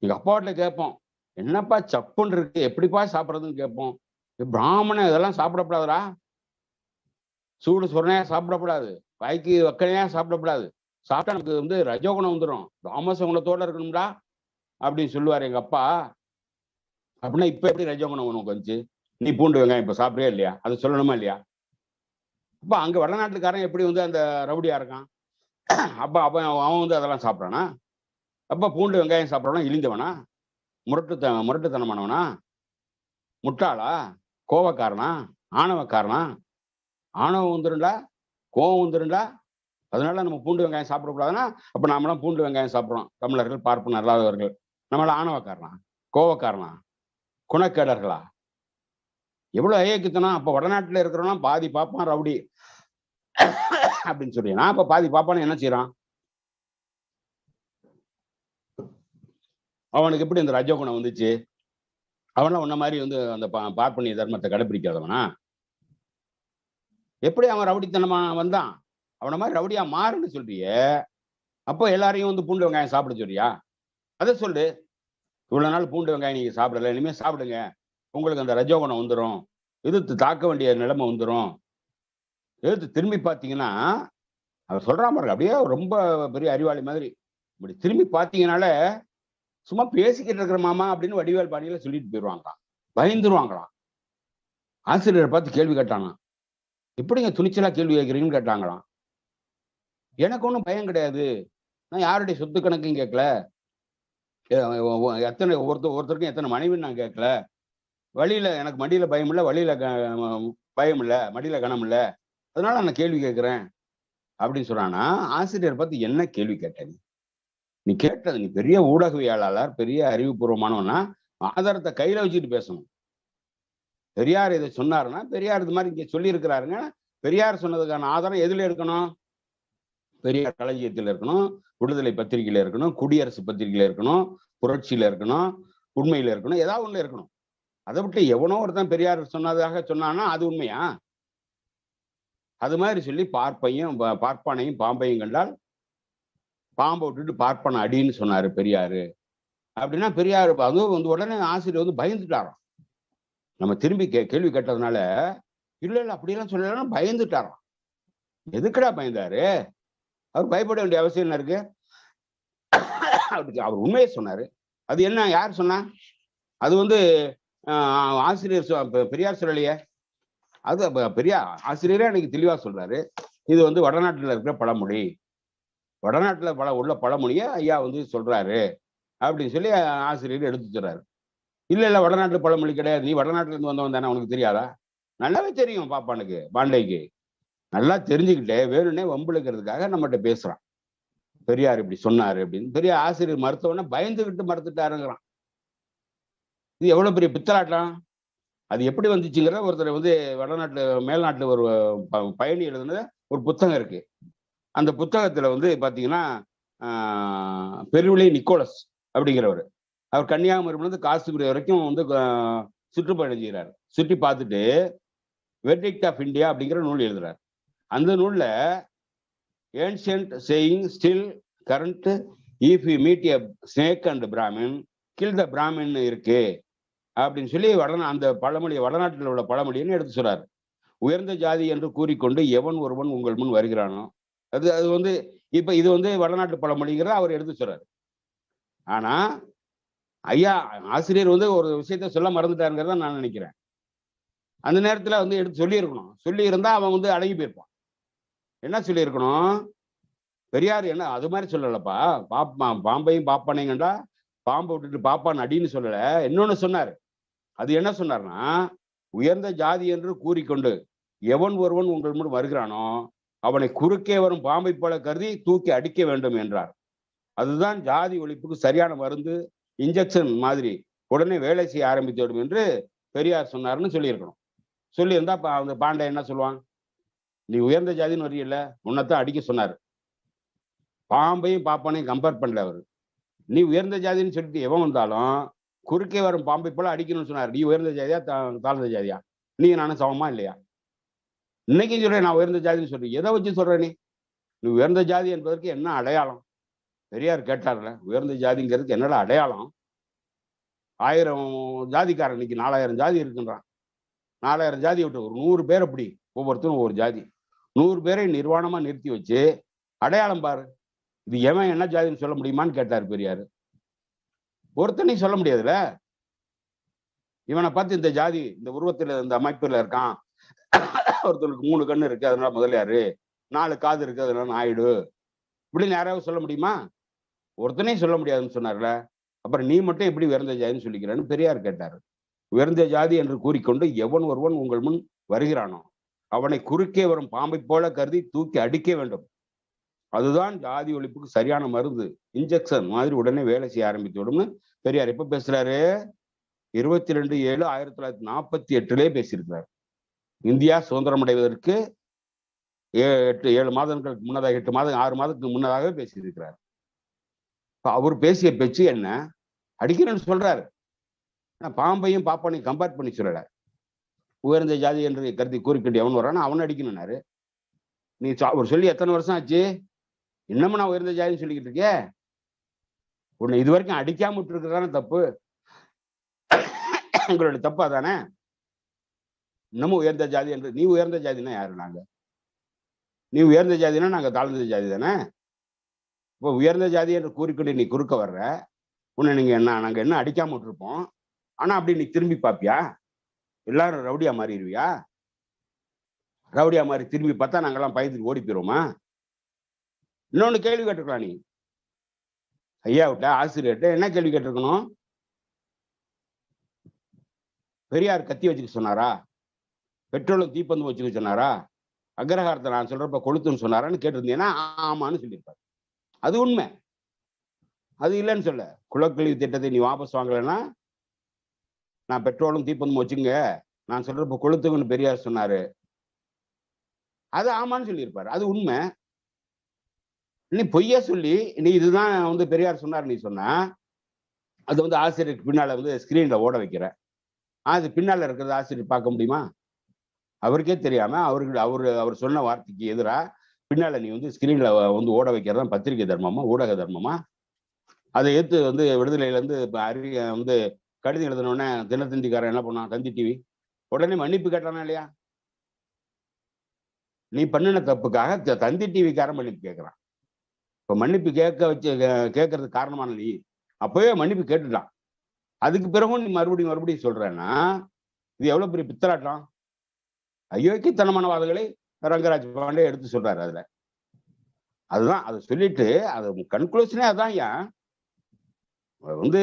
Speaker 1: எங்க அப்பாட்ட கேட்போம், என்னப்பா சப்புன்னு இருக்கு, எப்படிப்பா சாப்பிட்றதுன்னு கேட்போம். பிராமணன் இதெல்லாம் சாப்பிடப்படாதுடா, சூடு சொரணையா சாப்பிடக்கூடாது, வாய்க்கு வக்கனையா சாப்பிடக்கூடாது, சாப்பிட்டா நமக்கு வந்து ரஜோகுணம் வந்துடும், தாமச குணத்தோட இருக்கணும்டா அப்படின்னு சொல்லுவார் எங்க அப்பா. அப்படின்னா இப்ப எப்படி ரஜோகுணம் உனக்கு வந்துச்சு? நீ பூண்டு வெங்காயம் இப்ப சாப்பிடவே இல்லையா? அது சொல்லணுமா இல்லையா? அப்ப அங்க வடநாட்டுக்காரன் எப்படி வந்து அந்த ரவுடியா இருக்கான்? அப்ப அவன் வந்து அதெல்லாம் சாப்பிட்றானா? அப்ப பூண்டு வெங்காயம் சாப்பிட்றவனா இழிந்தவனா, முரட்டுத்தனமானவனா, முட்டாளா, கோவக்காரனா, ஆணவக்காரனா? ஆணவம் வந்துருண்டா, கோவம் வந்துருண்டா. அதனால நம்ம பூண்டு வெங்காயம் சாப்பிடக்கூடாதுன்னா அப்ப நாமெல்லாம் பூண்டு வெங்காயம் சாப்பிட்றோம். தமிழர்கள், பார்ப்பன அல்லாதவர்கள். நம்மளால ஆணவக்காரனா, கோவக்காரனா, குணக்கேடர்களா? எவ்வளவு ஐயக்குத்தனம். அப்ப வடநாட்டுல இருக்கிறோம்னா பாதி பாப்பான் ரவுடி அப்படின்னு சொல்லி, நான் இப்ப பாதி பாப்பான்னு என்ன செய்யறான்? அவனுக்கு எப்படி இந்த ரஜோகுணம் வந்துச்சு? அவன்லாம் உன்ன மாதிரி வந்து அந்த பார்ப்பனிய தர்மத்தை கடைபிடிக்காதவனா? எப்படி அவன் ரவுடித்தனமா வந்தான்? அவனை மாதிரி ரவுடியா மாறுன்னு சொல்றிய. அப்போ எல்லாரையும் வந்து பூண்டு வெங்காயம் சாப்பிட சொல்றியா? அதை சொல்லு. இவ்வளவு நாள் பூண்டு வெங்காயம் நீங்க சாப்பிடல, இனிமே சாப்பிடுங்க, உங்களுக்கு அந்த ரஜோகுணம் வந்துடும், எதிர்த்து தாக்க வேண்டிய நிலைமை வந்துடும். எதிர்த்து திரும்பி பார்த்தீங்கன்னா அவர் சொல்றான் பாருங்க, அப்படியே ரொம்ப பெரிய அறிவாளி மாதிரி. இப்படி திரும்பி பார்த்தீங்கனால சும்மா பேசிக்கிட்டு இருக்கிற மாமா அப்படின்னு வடிவேல் பாணியில சொல்லிட்டு போயிடுவாங்களாம். பயந்துருவாங்களாம். ஆசிரியரை பார்த்து கேள்வி கேட்டானா, எப்படிங்க துணிச்சலா கேள்வி கேட்கிறீங்கன்னு கேட்டாங்களாம். எனக்கு ஒன்றும் பயம் கிடையாது, நான் யாருடைய சொத்து கணக்கும் கேட்கல, எத்தனை ஒருத்தருக்கும் எத்தனை மனைவின்னு நான் கேட்கல, வழியில எனக்கு மடியில பயம் இல்லை, வழியில பயம் இல்லை, மடியில கனம் இல்லை, அதனால நான் கேள்வி கேட்கிறேன் அப்படின்னு சொன்னானா. ஆசிரியர் பார்த்து என்ன கேள்வி கேட்ட நீ கேட்டது, நீ பெரிய ஊடகவியலாளர், பெரிய அறிவுபூர்வமானவனா, ஆதாரத்தை கையில வச்சுட்டு பேசணும். பெரியார் இதை சொன்னாருன்னா பெரியார் இது மாதிரி இங்க சொல்லி இருக்கிறாருங்க. பெரியார் சொன்னதுக்கான ஆதாரம் எதுல இருக்கணும்? பெரியார் களஞ்சியத்தில் இருக்கணும், விடுதலை பத்திரிகையில இருக்கணும், குடியரசு பத்திரிகையில இருக்கணும், புரட்சியில இருக்கணும், உண்மையில இருக்கணும், ஏதாவது ஒண்ணு இருக்கணும். அதை விட்டு எவனோ ஒருத்தன் பெரியார் சொன்னதாக சொன்னான்னா அது உண்மையா? அது மாதிரி சொல்லி பார்ப்பானையும் பாம்பையும் கண்டால் பாம்பை விட்டுட்டு பார்ப்பன அடின்னு சொன்னாரு பெரியாரு. அப்படின்னா பெரியார் அதுவும் வந்து உடனே ஆசிரியர் வந்து பயந்துட்டாராம். நம்ம திரும்பி கேள்வி கேட்டதுனால இல்ல அப்படியெல்லாம் சொல்லலாம் பயந்துட்டாராம். எதுக்குடா பயந்தாரு? அவர் பயப்பட வேண்டிய அவசியம் என்ன இருக்கு? அவர் உண்மையை சொன்னாரு. அது என்ன, யார் சொன்னா? அது வந்து ஆசிரியர் பெரியார் சொல்லலையே. அது பெரியார் ஆசிரியரே அன்னைக்கு தெளிவா சொல்றாரு. இது வந்து வடநாட்டுல இருக்கிற பழமொழி, வடநாட்டுல உள்ள பழமொழியை ஐயா வந்து சொல்றாரு அப்படின்னு சொல்லி ஆசிரியர் எடுத்து சொல்றாரு. இல்ல வடநாட்டுல பழமொழி கிடையாது, நீ வடநாட்டுல இருந்து வந்தவன் தானே, உனக்கு தெரியாதா? நல்லாவே தெரியும் பாப்பானுக்கு, பாண்டைக்கு நல்லா தெரிஞ்சுக்கிட்டே வேணும்னே வம்புழுக்கிறதுக்காக நம்மகிட்ட பேசுறான். பெரியார் இப்படி சொன்னாரு அப்படின்னு. பெரிய ஆசிரியர் மறுத்தவொடனே பயந்துகிட்டு மறுத்துட்டாருங்கிறான். இது எவ்வளவு பெரிய பித்தலாட்டம்! அது எப்படி வந்துச்சுங்கிற ஒருத்தர் வந்து வடநாட்டுல மேல்நாட்டுல ஒரு பயணி எழுதுனது ஒரு புத்தகம் இருக்கு. அந்த புத்தகத்துல வந்து பாத்தீங்கன்னா பெருவிலை நிக்கோலஸ் அப்படிங்கிறவர், அவர் கன்னியாகுமரியிலிருந்து காசிபுரி வரைக்கும் வந்து சுற்றுப்பயணம் செய்கிறார். சுற்றி பார்த்துட்டு வெர்டிக்ட் ஆஃப் இந்தியா அப்படிங்கிற நூல் எழுதுறார். அந்த நூல்ல ancient saying still current if you meet a snake and Brahmin kill the Brahmin இருக்கு அப்படின்னு சொல்லி அந்த பழமொழியை வடநாட்டில் உள்ள பழமொழின்னு எடுத்து சொல்றாரு. உயர்ந்த ஜாதி என்று கூறிக்கொண்டு எவன் ஒருவன் உங்கள் முன் வருகிறானோ, அது வந்து இப்ப இது வந்து வடநாட்டு பழமொழிங்கிறத அவர் எடுத்து சொல்றாரு. ஆனா ஐயா ஆசிரியர் வந்து ஒரு விஷயத்த சொல்ல மறந்துட்டாருங்கிறத நான் நினைக்கிறேன். அந்த நேரத்துல வந்து எடுத்து சொல்லி இருக்கணும். சொல்லி இருந்தா அவன் வந்து அடங்கி போயிருப்பான். என்ன சொல்லி இருக்கணும்? பெரியார் என்ன அது மாதிரி சொல்லலப்பா, பாம்பையும் பாப்பானையும் கண்டா பாம்பை விட்டுட்டு பாப்பான் அடின்னு சொல்லல, இன்னொன்னு சொன்னாரு. அது என்ன சொன்னார்னா, உயர்ந்த ஜாதி என்று கூறிக்கொண்டு எவன் ஒருவன் உங்கள் முன் வருகிறானோ அவனை குறுக்கே வரும் பாம்பை போல கருதி தூக்கி அடிக்க வேண்டும் என்றார். அதுதான் ஜாதி ஒழிப்புக்கு சரியான மருந்து, இன்ஜெக்ஷன் மாதிரி உடனே வேலை செய்ய ஆரம்பித்துவிடும் என்று பெரியார் சொன்னார்னு சொல்லியிருக்கணும். சொல்லியிருந்தா அந்த பாண்டை என்ன சொல்லுவான்? நீ உயர்ந்த ஜாதின்னு வரையில, உன்னைத்தான் அடிக்க சொன்னாரு. பாம்பையும் பாப்பானையும் கம்பேர் பண்ணல அவரு. நீ உயர்ந்த ஜாதின்னு சொல்லிட்டு எவன் வந்தாலும் குறுக்கே வரும் பாம்பை போல அடிக்கணும்னு சொன்னார். நீ உயர்ந்த ஜாதியா தாழ்ந்த ஜாதியா? நீங்க நானும் சமமா இல்லையா? இன்னைக்கு சொல்றேன் நான் உயர்ந்த ஜாதின்னு சொல்றேன். எதை வச்சு சொல்ற? நீ உயர்ந்த ஜாதி என்பதற்கு என்ன அடையாளம்? பெரியார் கேட்டார்ல, உயர்ந்த ஜாதிங்கிறதுக்கு என்னடா அடையாளம்? 1000 ஜாதிக்காரன் இன்னைக்கு 4000 ஜாதி இருக்குன்றான். 4000 ஜாதி விட்டு ஒரு 100 பேர் அப்படி ஒவ்வொருத்தரும் ஒவ்வொரு ஜாதி 100 பேரை நிர்வாணமா நிறுத்தி வச்சு அடையாளம் பாரு, இது எவன் என்ன ஜாதின்னு சொல்ல முடியுமான்னு கேட்டார் பெரியார். ஒருத்தனையும் சொல்ல முடியாதுல்ல. இவனை பார்த்து இந்த ஜாதி இந்த உருவத்துல இந்த அமைப்புல இருக்கான், ஒருத்தருக்கு 3 கண்ணு இருக்கு அதனால முதலியாரு, 4 காது இருக்கு அதனால நாயுடு, இப்படின்னு யாராவது சொல்ல முடியுமா? ஒருத்தனையும் சொல்ல முடியாதுன்னு சொன்னார்ல. அப்புறம் நீ மட்டும் எப்படி உயர்ந்த ஜாதின்னு சொல்லிக்கிறேன்னு பெரியார் கேட்டாரு. உயர்ந்த ஜாதி என்று கூறிக்கொண்டு எவன் ஒருவன் உங்கள் முன் வருகிறானோ அவனை குறுக்கே வரும் பாம்பை போல கருதி தூக்கி அடிக்க வேண்டும். அதுதான் ஜாதி ஒழிப்புக்கு சரியான மருந்து, இன்ஜெக்ஷன் மாதிரி உடனே வேலை செய்ய ஆரம்பித்து விடும்னு பெரியார் எப்ப பேசுறாரு? 22/7/1948 பேசியிருக்கிறார். இந்தியா சுதந்திரம் அடைவதற்கு 7 மாதங்களுக்கு முன்னதாக, 8 மாதம் 6 மாதத்துக்கு முன்னதாக பேசியிருக்கிறார். அவர் பேசிய பேச்சு என்ன? அடிக்கிறேன்னு சொல்றாரு. பாம்பையும் பாப்பானையும் கம்பேர் பண்ணி சொல்லல. உயர்ந்த ஜாதி என்று கருதி கூறிக்கொண்டு எவன் வரானோ அவனை அடிக்கணும்னாரு. நீ அவர் சொல்லி எத்தனை வருஷம் ஆச்சு? இன்னமும் நான் உயர்ந்த ஜாதின்னு சொல்லிக்கிட்டு இருக்கேன். உன்னை இது வரைக்கும் அடிக்காம விட்டு இருக்கிறதானே தப்பு. உங்களுடைய தப்பு அதானே. இன்னமும் உயர்ந்த ஜாதி என்று, நீ உயர்ந்த ஜாதினா யாரு? நாங்க நீ உயர்ந்த ஜாதினா நாங்க தாழ்ந்த ஜாதி தானே. இப்போ உயர்ந்த ஜாதி என்று கூறிக்கொண்டு நீ குறுக்க வர்ற, உன்னை நாங்க என்ன அடிக்காம விட்டுருப்போம். ஆனா அப்படி நீ திரும்பி பாப்பியா? எல்லாரும் ரவுடியா மாறிடுவியா? ரவுடியா மாறி திரும்பி பார்த்தா நாங்கெல்லாம் பயந்துட்டு ஓடி போயிருவோமா? இன்னொன்னு கேள்வி கேட்டிருக்கலாம் நீ. ஐயா விட்ட ஆசிரியர்கிட்ட என்ன கேள்வி கேட்டிருக்கணும்? பெரியார் கத்தி வச்சுக்க சொன்னாரா? பெட்ரோலும் தீப்பந்து வச்சுக்க சொன்னாரா? அக்ரஹாரத்தை நான் சொல்றப்ப கொளுத்துன்னு சொன்னாரான்னு கேட்டிருந்தீங்கன்னா ஆமான்னு சொல்லியிருப்பாரு. அது உண்மை. அது இல்லைன்னு சொல்ல. குலக்கல்வி திட்டத்தை நீ வாபஸ் வாங்கலைன்னா நான் பெட்ரோலும் தீப்பந்தமும் வச்சுங்க, நான் சொல்றப்ப கொளுத்துங்கன்னு பெரியார் சொன்னாரு. அது ஆமான்னு சொல்லியிருப்பாரு. அது உண்மை. நீ பொய்யா சொல்லி நீ இதுதான் வந்து பெரியார் சொன்னார் நீ சொன்னா, அது வந்து ஆசிரியருக்கு பின்னால வந்து ஸ்கிரீன்ல ஓட வைக்கிற. அது பின்னால இருக்கிறது ஆசிரியர் பார்க்க முடியுமா? அவருக்கே தெரியாம அவர் சொன்ன வார்த்தைக்கு எதிரா பின்னால நீ வந்து ஸ்கிரீன்ல வந்து ஓட வைக்கிறதா பத்திரிகை தர்மமா, ஊடக தர்மமா? அதை ஏத்து வந்து விடுதலையில இருந்து வந்து கடிதம் எழுதின உடனே தினத்தந்திக்காரன் என்ன பண்ணான்? தந்தி டிவி உடனே மன்னிப்பு கேட்டானா இல்லையா? நீ பண்ணின தப்புக்காக தந்தி டிவிக்காரன் மன்னிப்பு கேட்கிறான். இப்ப மன்னிப்பு கேட்கறதுக்கு காரணமான நீ அப்பவே மன்னிப்பு கேட்டுட்டான். அதுக்கு பிறகும் நீ மறுபடியும் சொல்றேன்னா இது எவ்வளவு பெரிய பித்தலாட்டம். அயோக்கியத்தனமான வாதங்களை ரங்கராஜ் பாண்டே எடுத்து சொல்றாரு அதுல. அதுதான் அதை சொல்லிட்டு அது கன்க்ளூஷனே அதான். ஏன் வந்து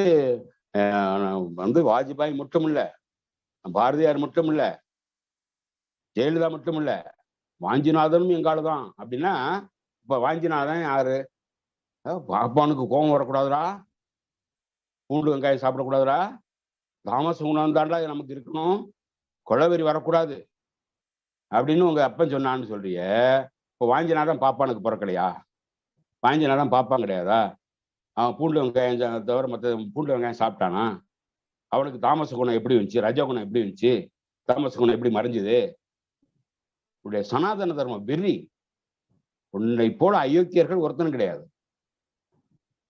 Speaker 1: வந்து வாஜ்பாய் மட்டும் இல்ல, பாரதியார் மட்டும் இல்ல, ஜெயலலிதா மட்டும் இல்ல, வாஞ்சிநாதனும் எங்கால தான் அப்படின்னா, இப்ப வாஞ்சிநாதன் யாரு? பாப்பானுக்கு கோபம் வரக்கூடாதுடா, பூண்டு வெங்காயம் சாப்பிடக்கூடாதுடா, தாமச குணம் தாண்டா நமக்கு இருக்கணும், கொலவெறி வரக்கூடாது அப்படின்னு உங்க அப்பன் சொன்னான்னு சொல்றிய. இப்போ வாஞ்சிநாதன் பாப்பானுக்கு பிறக்கலையா? வாஞ்சிநாதன் பாப்பான் கிடையாதா? அவன் பூண்டு வெங்காயம் தவிர மற்ற பூண்டு வெங்காயம் சாப்பிட்டானா? அவனுக்கு தாமச குணம் எப்படி வந்துச்சு? ரஜ குணம் எப்படி வந்துச்சு? தாமச குணம் எப்படி மறைஞ்சது? உடைய சனாதன தர்மம் வெறி. உன்னை போல அயோக்கியர்கள் ஒருத்தனும் கிடையாது.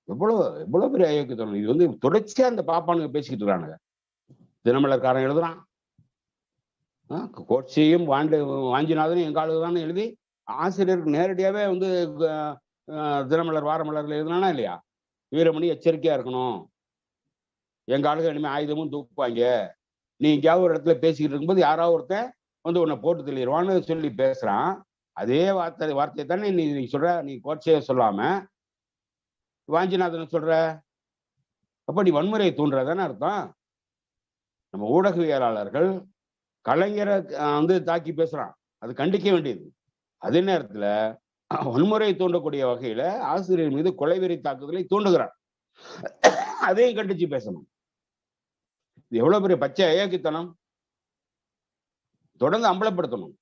Speaker 1: எவ்வளவு பெரிய அயோக்கியத்தனம். இது வந்து தொடர்ச்சியா அந்த பாப்பானுங்க பேசிக்கிட்டு இருக்கானுங்க. தினமலர்காரன் எழுதுறான், கோட்சையும் வாஞ்சிநாதனும் எங்காளுதான்னு எழுதி ஆசிரியருக்கு நேரடியாவே வந்து தினமலர் வாரமலர்ல எழுதுனானா இல்லையா? வீரமணி எச்சரிக்கையா இருக்கணும், எங்க ஆளுக இனிமே ஆயுதமும் தூக்குவாங்க, நீ எங்கேயாவது ஒரு இடத்துல பேசிக்கிட்டு இருக்கும்போது யாராவது ஒருத்தன் வந்து உன்னை போட்டு தெளிவான்னு சொல்லி பேசுறான். அதே வார்த்தையை தானே நீ சொல்ற. நீ கோட்சைய சொல்லாம வாஞ்சிநாதன் சொல்ற. அப்ப நீ வன்முறையை தூண்டுறதானே அர்த்தம். நம்ம ஊடகவியலாளர்கள் கலைஞரை வந்து தாக்கி பேசுறான், அது கண்டிக்க வேண்டியது. அதே நேரத்துல வன்முறையை தூண்டக்கூடிய வகையில ஆசிரியர் மீது கொலைவெறி தாக்குதலை தூண்டுகிறான், அதையும் கண்டிச்சு பேசணும். இது எவ்வளவு பெரிய பச்சை அயோக்கியத்தனம். தொடர்ந்து அம்பலப்படுத்தணும்.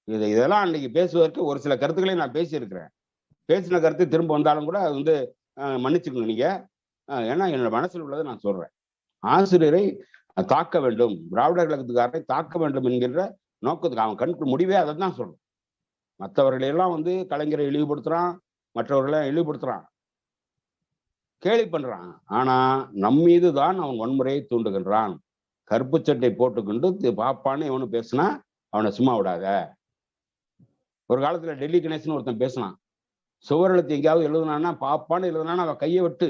Speaker 1: இதெல்லாம் அன்னைக்கு பேசுவதற்கு ஒரு சில கருத்துக்களை நான் பேசியிருக்கிறேன். பேசின கருத்து திரும்ப வந்தாலும் கூட அது வந்து மன்னிச்சுக்கணும் நீங்க. ஏன்னா என்னோட மனசில் உள்ளதை நான் சொல்றேன். ஆசிரியரை தாக்க வேண்டும், திராவிடர் கழகத்துக்காரரை தாக்க வேண்டும் என்கின்ற நோக்கத்துக்கு அவன் கணக்கு முடிவே அதை தான் சொல்றான். மற்றவர்களையெல்லாம் வந்து கலைஞரை இழிவுபடுத்துறான், மற்றவர்களெல்லாம் இழிவுபடுத்துறான், கேலி பண்றான். ஆனா நம் மீது தான் அவன் வன்முறையை தூண்டுகின்றான். கருப்பு சட்டை போட்டுக்கொண்டு பாப்பான்னு எவனு பேசினா அவனை சும்மா விடாத. ஒரு காலத்துல டெல்லி கணேசன் ஒருத்தன் பேசினான், சுவர் எழுத்து எங்கேயாவது எழுதுனான்னா பாப்பான்னு எழுதுனான்னா அவன் கையை விட்டு,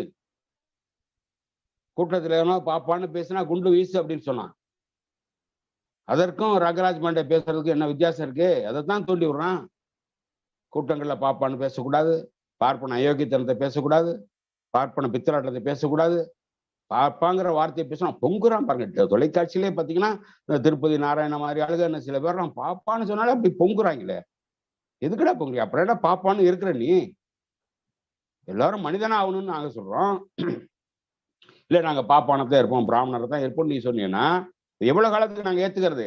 Speaker 1: கூட்டத்தில் எவனோ பாப்பான்னு பேசினா குண்டு வீசு அப்படின்னு சொன்னான். அதற்கும் ரங்கராஜ் பாண்டே பேசுறதுக்கு என்ன வித்தியாசம் இருக்கு? அதைத்தான் தூண்டி விடுறான். கூட்டங்கள்ல பாப்பான்னு பேசக்கூடாது, பார்ப்பன அயோக்கியத்தனத்தை பேசக்கூடாது, பார்ப்பன பித்தலாட்டத்தை பேசக்கூடாது, பாப்பாங்கிற வார்த்தையை பேசினா பொங்குறான் பாருங்க. தொலைக்காட்சியிலே பாத்தீங்கன்னா திருப்பதி நாராயண மாதிரி ஆளுங்க சில பேர் பாப்பான்னு சொன்னாலே அப்படி பொங்குறாங்களே. எதுக்குடா பொங்குறியா? அப்புறம் என்ன பாப்பான்னு இருக்கிற நீ? எல்லாரும் மனிதனா ஆகணும்னு நாங்க சொல்றோம். இல்ல நாங்க பாப்பானதான் இருப்போம், பிராமணரை தான் இருப்போம் நீ சொன்னீங்கன்னா எவ்வளவு காலத்துக்கு நாங்க ஏத்துக்கிறது?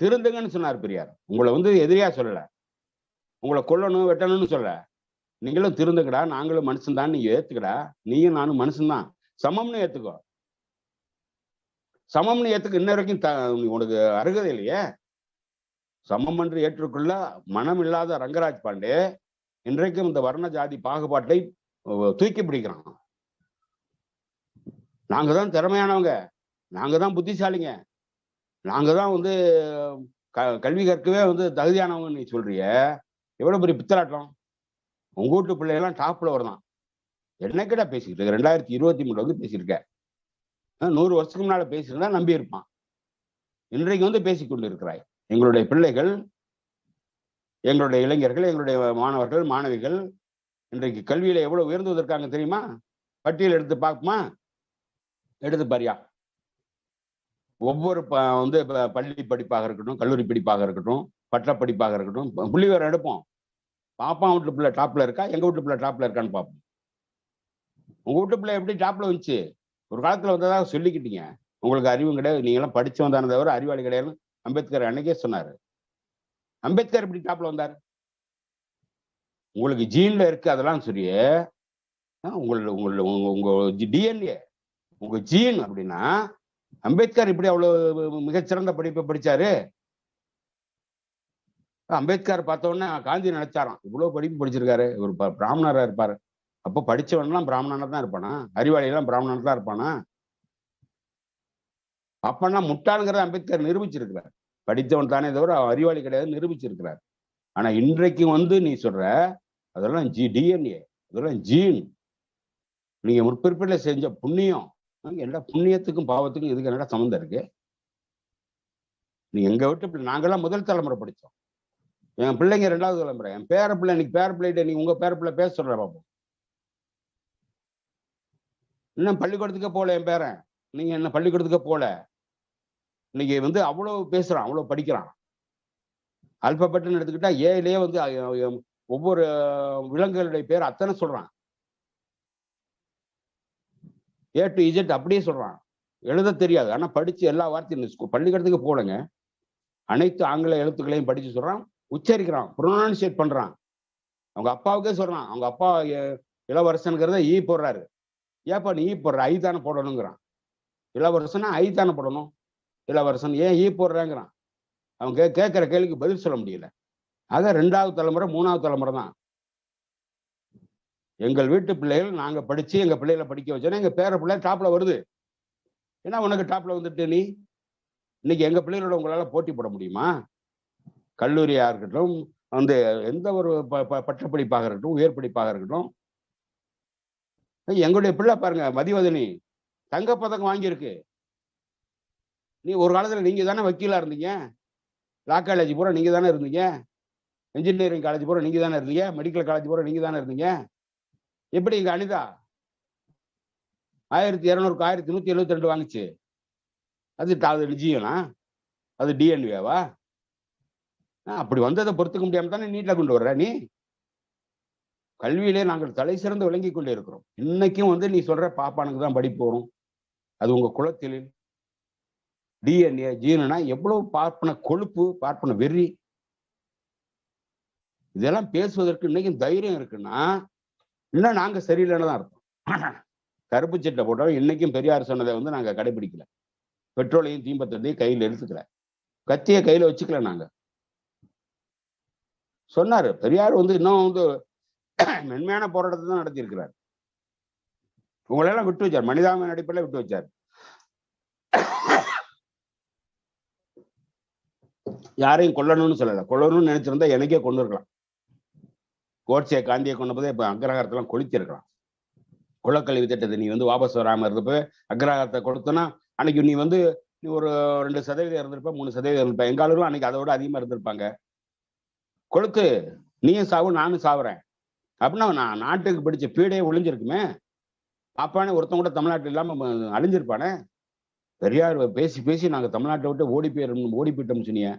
Speaker 1: திருந்துங்கன்னு சொன்னார் பெரியார். உங்களை வந்து எதிரியா சொல்லல, உங்களை கொல்லணும் வெட்டணும்னு சொல்ல. நீங்களும் திருந்துக்கடா, நாங்களும் மனுஷன்தான், நீங்க ஏத்துக்கடா, நீயும் நானும் மனுஷன்தான், சமம்னு ஏத்துக்கோ. சமம்னு ஏத்துக்க இன்ன வரைக்கும் உனக்கு அருகதை இல்லையே. சமம் என்று ஏற்றுக்கொள்ள மனம் இல்லாத ரங்கராஜ் பாண்டே இன்றைக்கும் இந்த வர்ண ஜாதி பாகுபாட்டை தூக்கி பிடிக்கிறான். நாங்க தான் திறமையானவங்க, நாங்க தான் புத்திசாலிங்க, நாங்க தான் வந்து கல்வி கற்கவே வந்து தகுதியானவங்க நீ சொல்றிய. எவ்வளவு பெரிய பித்தலாட்டம். உங்க வீட்டு பிள்ளைகள்லாம் டாப்ல வருதான். என்னைக்கிட்ட பேசிக்கிட்டு இருக்க? 2023 வந்து பேசியிருக்க. 100 வருஷத்துக்கு முன்னால பேசியிருந்தா நம்பி இருப்பான். இன்றைக்கு வந்து பேசிக்கொண்டு இருக்கிறாய். எங்களுடைய பிள்ளைகள், எங்களுடைய இளைஞர்கள், எங்களுடைய மாணவர்கள் மாணவிகள் இன்றைக்கு கல்வியில எவ்வளவு உயர்ந்து வந்திருக்காங்க தெரியுமா? பட்டியல் எடுத்து பார்க்குமா? எடுத்து பாரியா. ஒவ்வொரு வந்து பள்ளி படிப்பாக இருக்கட்டும், கல்லூரி படிப்பாக இருக்கட்டும், பட்ட படிப்பாக இருக்கட்டும், புள்ளிவிவரம் எடுப்போம். பாப்பா வீட்டு பிள்ளை டாப்ல இருக்கா, எங்க வீட்டு பிள்ளை டாப்ல இருக்கான்னு பார்ப்போம். உங்க வீட்டு பிள்ளை எப்படி டாப்ல வந்துச்சு? ஒரு காலத்துல வந்ததாக சொல்லிக்கிட்டீங்க. உங்களுக்கு அறிவும் கிடையாது, நீங்க எல்லாம் படிச்சவன் தானே தவிர அறிவாளி கிடையாதுன்னு அம்பேத்கர் அன்னைக்கே சொன்னாரு. அம்பேத்கர் எப்படி டாப்ல வந்தாரு? உங்களுக்கு ஜீன்ல இருக்கு அதெல்லாம் சரி. உங்கள உங்கள உங்க உங்க டிஎன்ஏ, உங்க ஜீன் அப்படின்னா, அம்பேத்கர் இப்படி அவ்வளவு மிகச்சிறந்த படிப்பை படிச்சாரு. அம்பேத்கர் பார்த்த உடனே காந்தி நினைச்சாராம், இவ்வளவு படிப்பு படிச்சிருக்காரு, ஒரு பிராமணரா இருப்பாரு. அப்போ படிச்சவன்லாம் பிராமணனா தான் இருப்பானா? அறிவாளி எல்லாம் பிராமணனா தான் இருப்பானா? அப்பன்னா முட்டாளுங்கிறத அம்பேத்கர் நிரூபிச்சிருக்கிறார். படித்தவன் தானே தவிர அறிவாளி கிடையாது நிரூபிச்சிருக்கிறார். ஆனா இன்றைக்கு வந்து நீ சொல்ற அதெல்லாம் டிஎன்ஏ, அதெல்லாம் ஜீன். நீங்க முற்பிற்பில செஞ்ச புண்ணியம். எல்லா புண்ணியத்துக்கும் பாவத்துக்கும் இதுக்கு என்னடா சம்மந்தம் இருக்கு? நீ எங்க விட்டு நாங்கெல்லாம் முதல் தலைமுறை படிச்சோம். என் பிள்ளைங்க 2வது தலைமுறை. என் பேர பிள்ளை இன்னைக்கு பேர பிள்ளைகிட்ட நீ உங்க பேர பிள்ளை பேச சொல்ற பாப்போம். இன்னும் பள்ளிக்கூடத்துக்கே போல என் பேரன். நீங்க என்ன பள்ளிக்கூடத்துக்கே போல. இன்னைக்கு வந்து அவ்வளவு பேசுறான், அவ்வளவு படிக்கிறான். அல்பபெட்னு எடுத்துக்கிட்டா ஏலயே வந்து ஒவ்வொரு விலங்குகளுடைய பேர் அத்தனை சொல்றான். ஏ டு இஜெட் அப்படியே சொல்றான். எழுத தெரியாது, ஆனா படிச்சு எல்லா வார்த்தையும் பள்ளிக்கூடத்துக்கு போலங்க. அனைத்து ஆங்கில எழுத்துக்களையும் படிச்சு சொல்றான், உச்சரிக்கிறான், ப்ரொனன்சியேட் பண்றான். அவங்க அப்பாவுக்கே சொல்றான். அவங்க அப்பா இளவரசனுங்கிறத ஈ போடுறாரு. ஏப்பா நீ ஈ போடுற, ஐ தானே போடணுங்கிறான். இளவரசனா ஐ தானே போடணும். இளவரசன் ஏன் ஈ போடுறாங்கிறான். அவன் கேட்கிற கேள்விக்கு பதில் சொல்ல முடியல. ஆக 2வது தலைமுறை 3வது தலைமுறை தான். எங்கள் வீட்டு பிள்ளைகள் நாங்க படிச்சு எங்க பிள்ளைகளை படிக்க வச்சோன்னா எங்க பேர பிள்ளை டாப்ல வருது. ஏன்னா உனக்கு டாப்ல வந்துட்டு நீ இன்னைக்கு எங்க பிள்ளைகளோட உங்களால போட்டி போட முடியுமா? கல்லூரியா இருக்கட்டும், வந்து எந்த ஒரு பட்டப்படிப்பாக இருக்கட்டும், உயர் படிப்பாக இருக்கட்டும். எங்களுடைய பிள்ளை பாருங்க, மதிவதனி தங்கப்பதக்கம் வாங்கியிருக்கு. நீ ஒரு காலத்துல நீங்க தானே வக்கீலா இருந்தீங்க. லா காலேஜ் பூரா நீங்க தானே இருந்தீங்க. இன்ஜினியரிங் காலேஜ் பூரா நீங்க தானே இருந்தீங்க. மெடிக்கல் காலேஜ் பூரா நீங்க தானே இருந்தீங்க. எப்படி இங்க அனிதா 1200க்கு 1172 வாங்குச்சு? அது நிஜியனா? அது டிஎன்ஏவா? அப்படி வந்ததை பொறுத்துக்க முடியாம தானே நீட்ல கொண்டு வர்ற நீ. கல்வியிலே நாங்கள் தலை சிறந்து விளங்கி கொண்டே இருக்கிறோம். இன்னைக்கும் வந்து நீ சொல்ற பாப்பானுக்கு தான் படிப்பு வரும், அது உங்க குலத்தில். டிஎன்ஏ ஜீனுனா எவ்வளவு பார்ப்பன கொழுப்பு, பார்ப்பன வெறி. இதெல்லாம் பேசுவதற்கு இன்னைக்கும் தைரியம் இருக்குன்னா இன்னும் நாங்க சரியில்லைன்னு தான் அர்த்தம். கருப்பு சட்டை போட்டோம். இன்னைக்கும் பெரியார் சொன்னதை வந்து நாங்க கடைபிடிக்கல. பெட்ரோலையும் தீம்பத்தையும் கையில் எடுத்துக்கல, கத்திய கையில வச்சுக்கல. நாங்க சொன்னாரு பெரியார் வந்து இன்னும் வந்து மென்மையான போராட்டத்தை தான் நடத்தி இருக்கிறார். உங்களெல்லாம் விட்டு வச்சார், மனிதாபிமான அடிப்படையில விட்டு வச்சார். யாரையும் கொல்லணும்னு சொல்லல. கொல்லணும்னு நினைச்சிருந்தா எனக்கே கொண்டு இருக்கலாம். கோட்சே காந்தியை கொண்டு போதே இப்ப அக்ரஹாரத்தெல்லாம் கொளுத்திருக்கலாம். குலக்கல்வி திட்டத்தை நீ வந்து வாபஸ் வராம இருந்தப்ப அக்ரஹாரத்தை கொடுத்தனா அன்னைக்கு நீ வந்து நீ ஒரு 2% இருந்திருப்ப, 3% இருந்திருப்ப. எங்க ஆளுகளும் அன்னைக்கு அதை விட அதிகமா இருந்திருப்பாங்க. கொளுத்து, நீயும் சாவு நானும் சாவுறேன் அப்படின்னா நான் நாட்டுக்கு பிடிச்ச பீடையே ஒளிஞ்சிருக்குமே. பாப்பானே ஒருத்தன் கூட தமிழ்நாட்டில் இல்லாம அழிஞ்சிருப்பானே. பெரியார் பேசி பேசி நாங்க தமிழ்நாட்டை விட்டு ஓடி போயிட்டோம்னு சொன்னீங்க.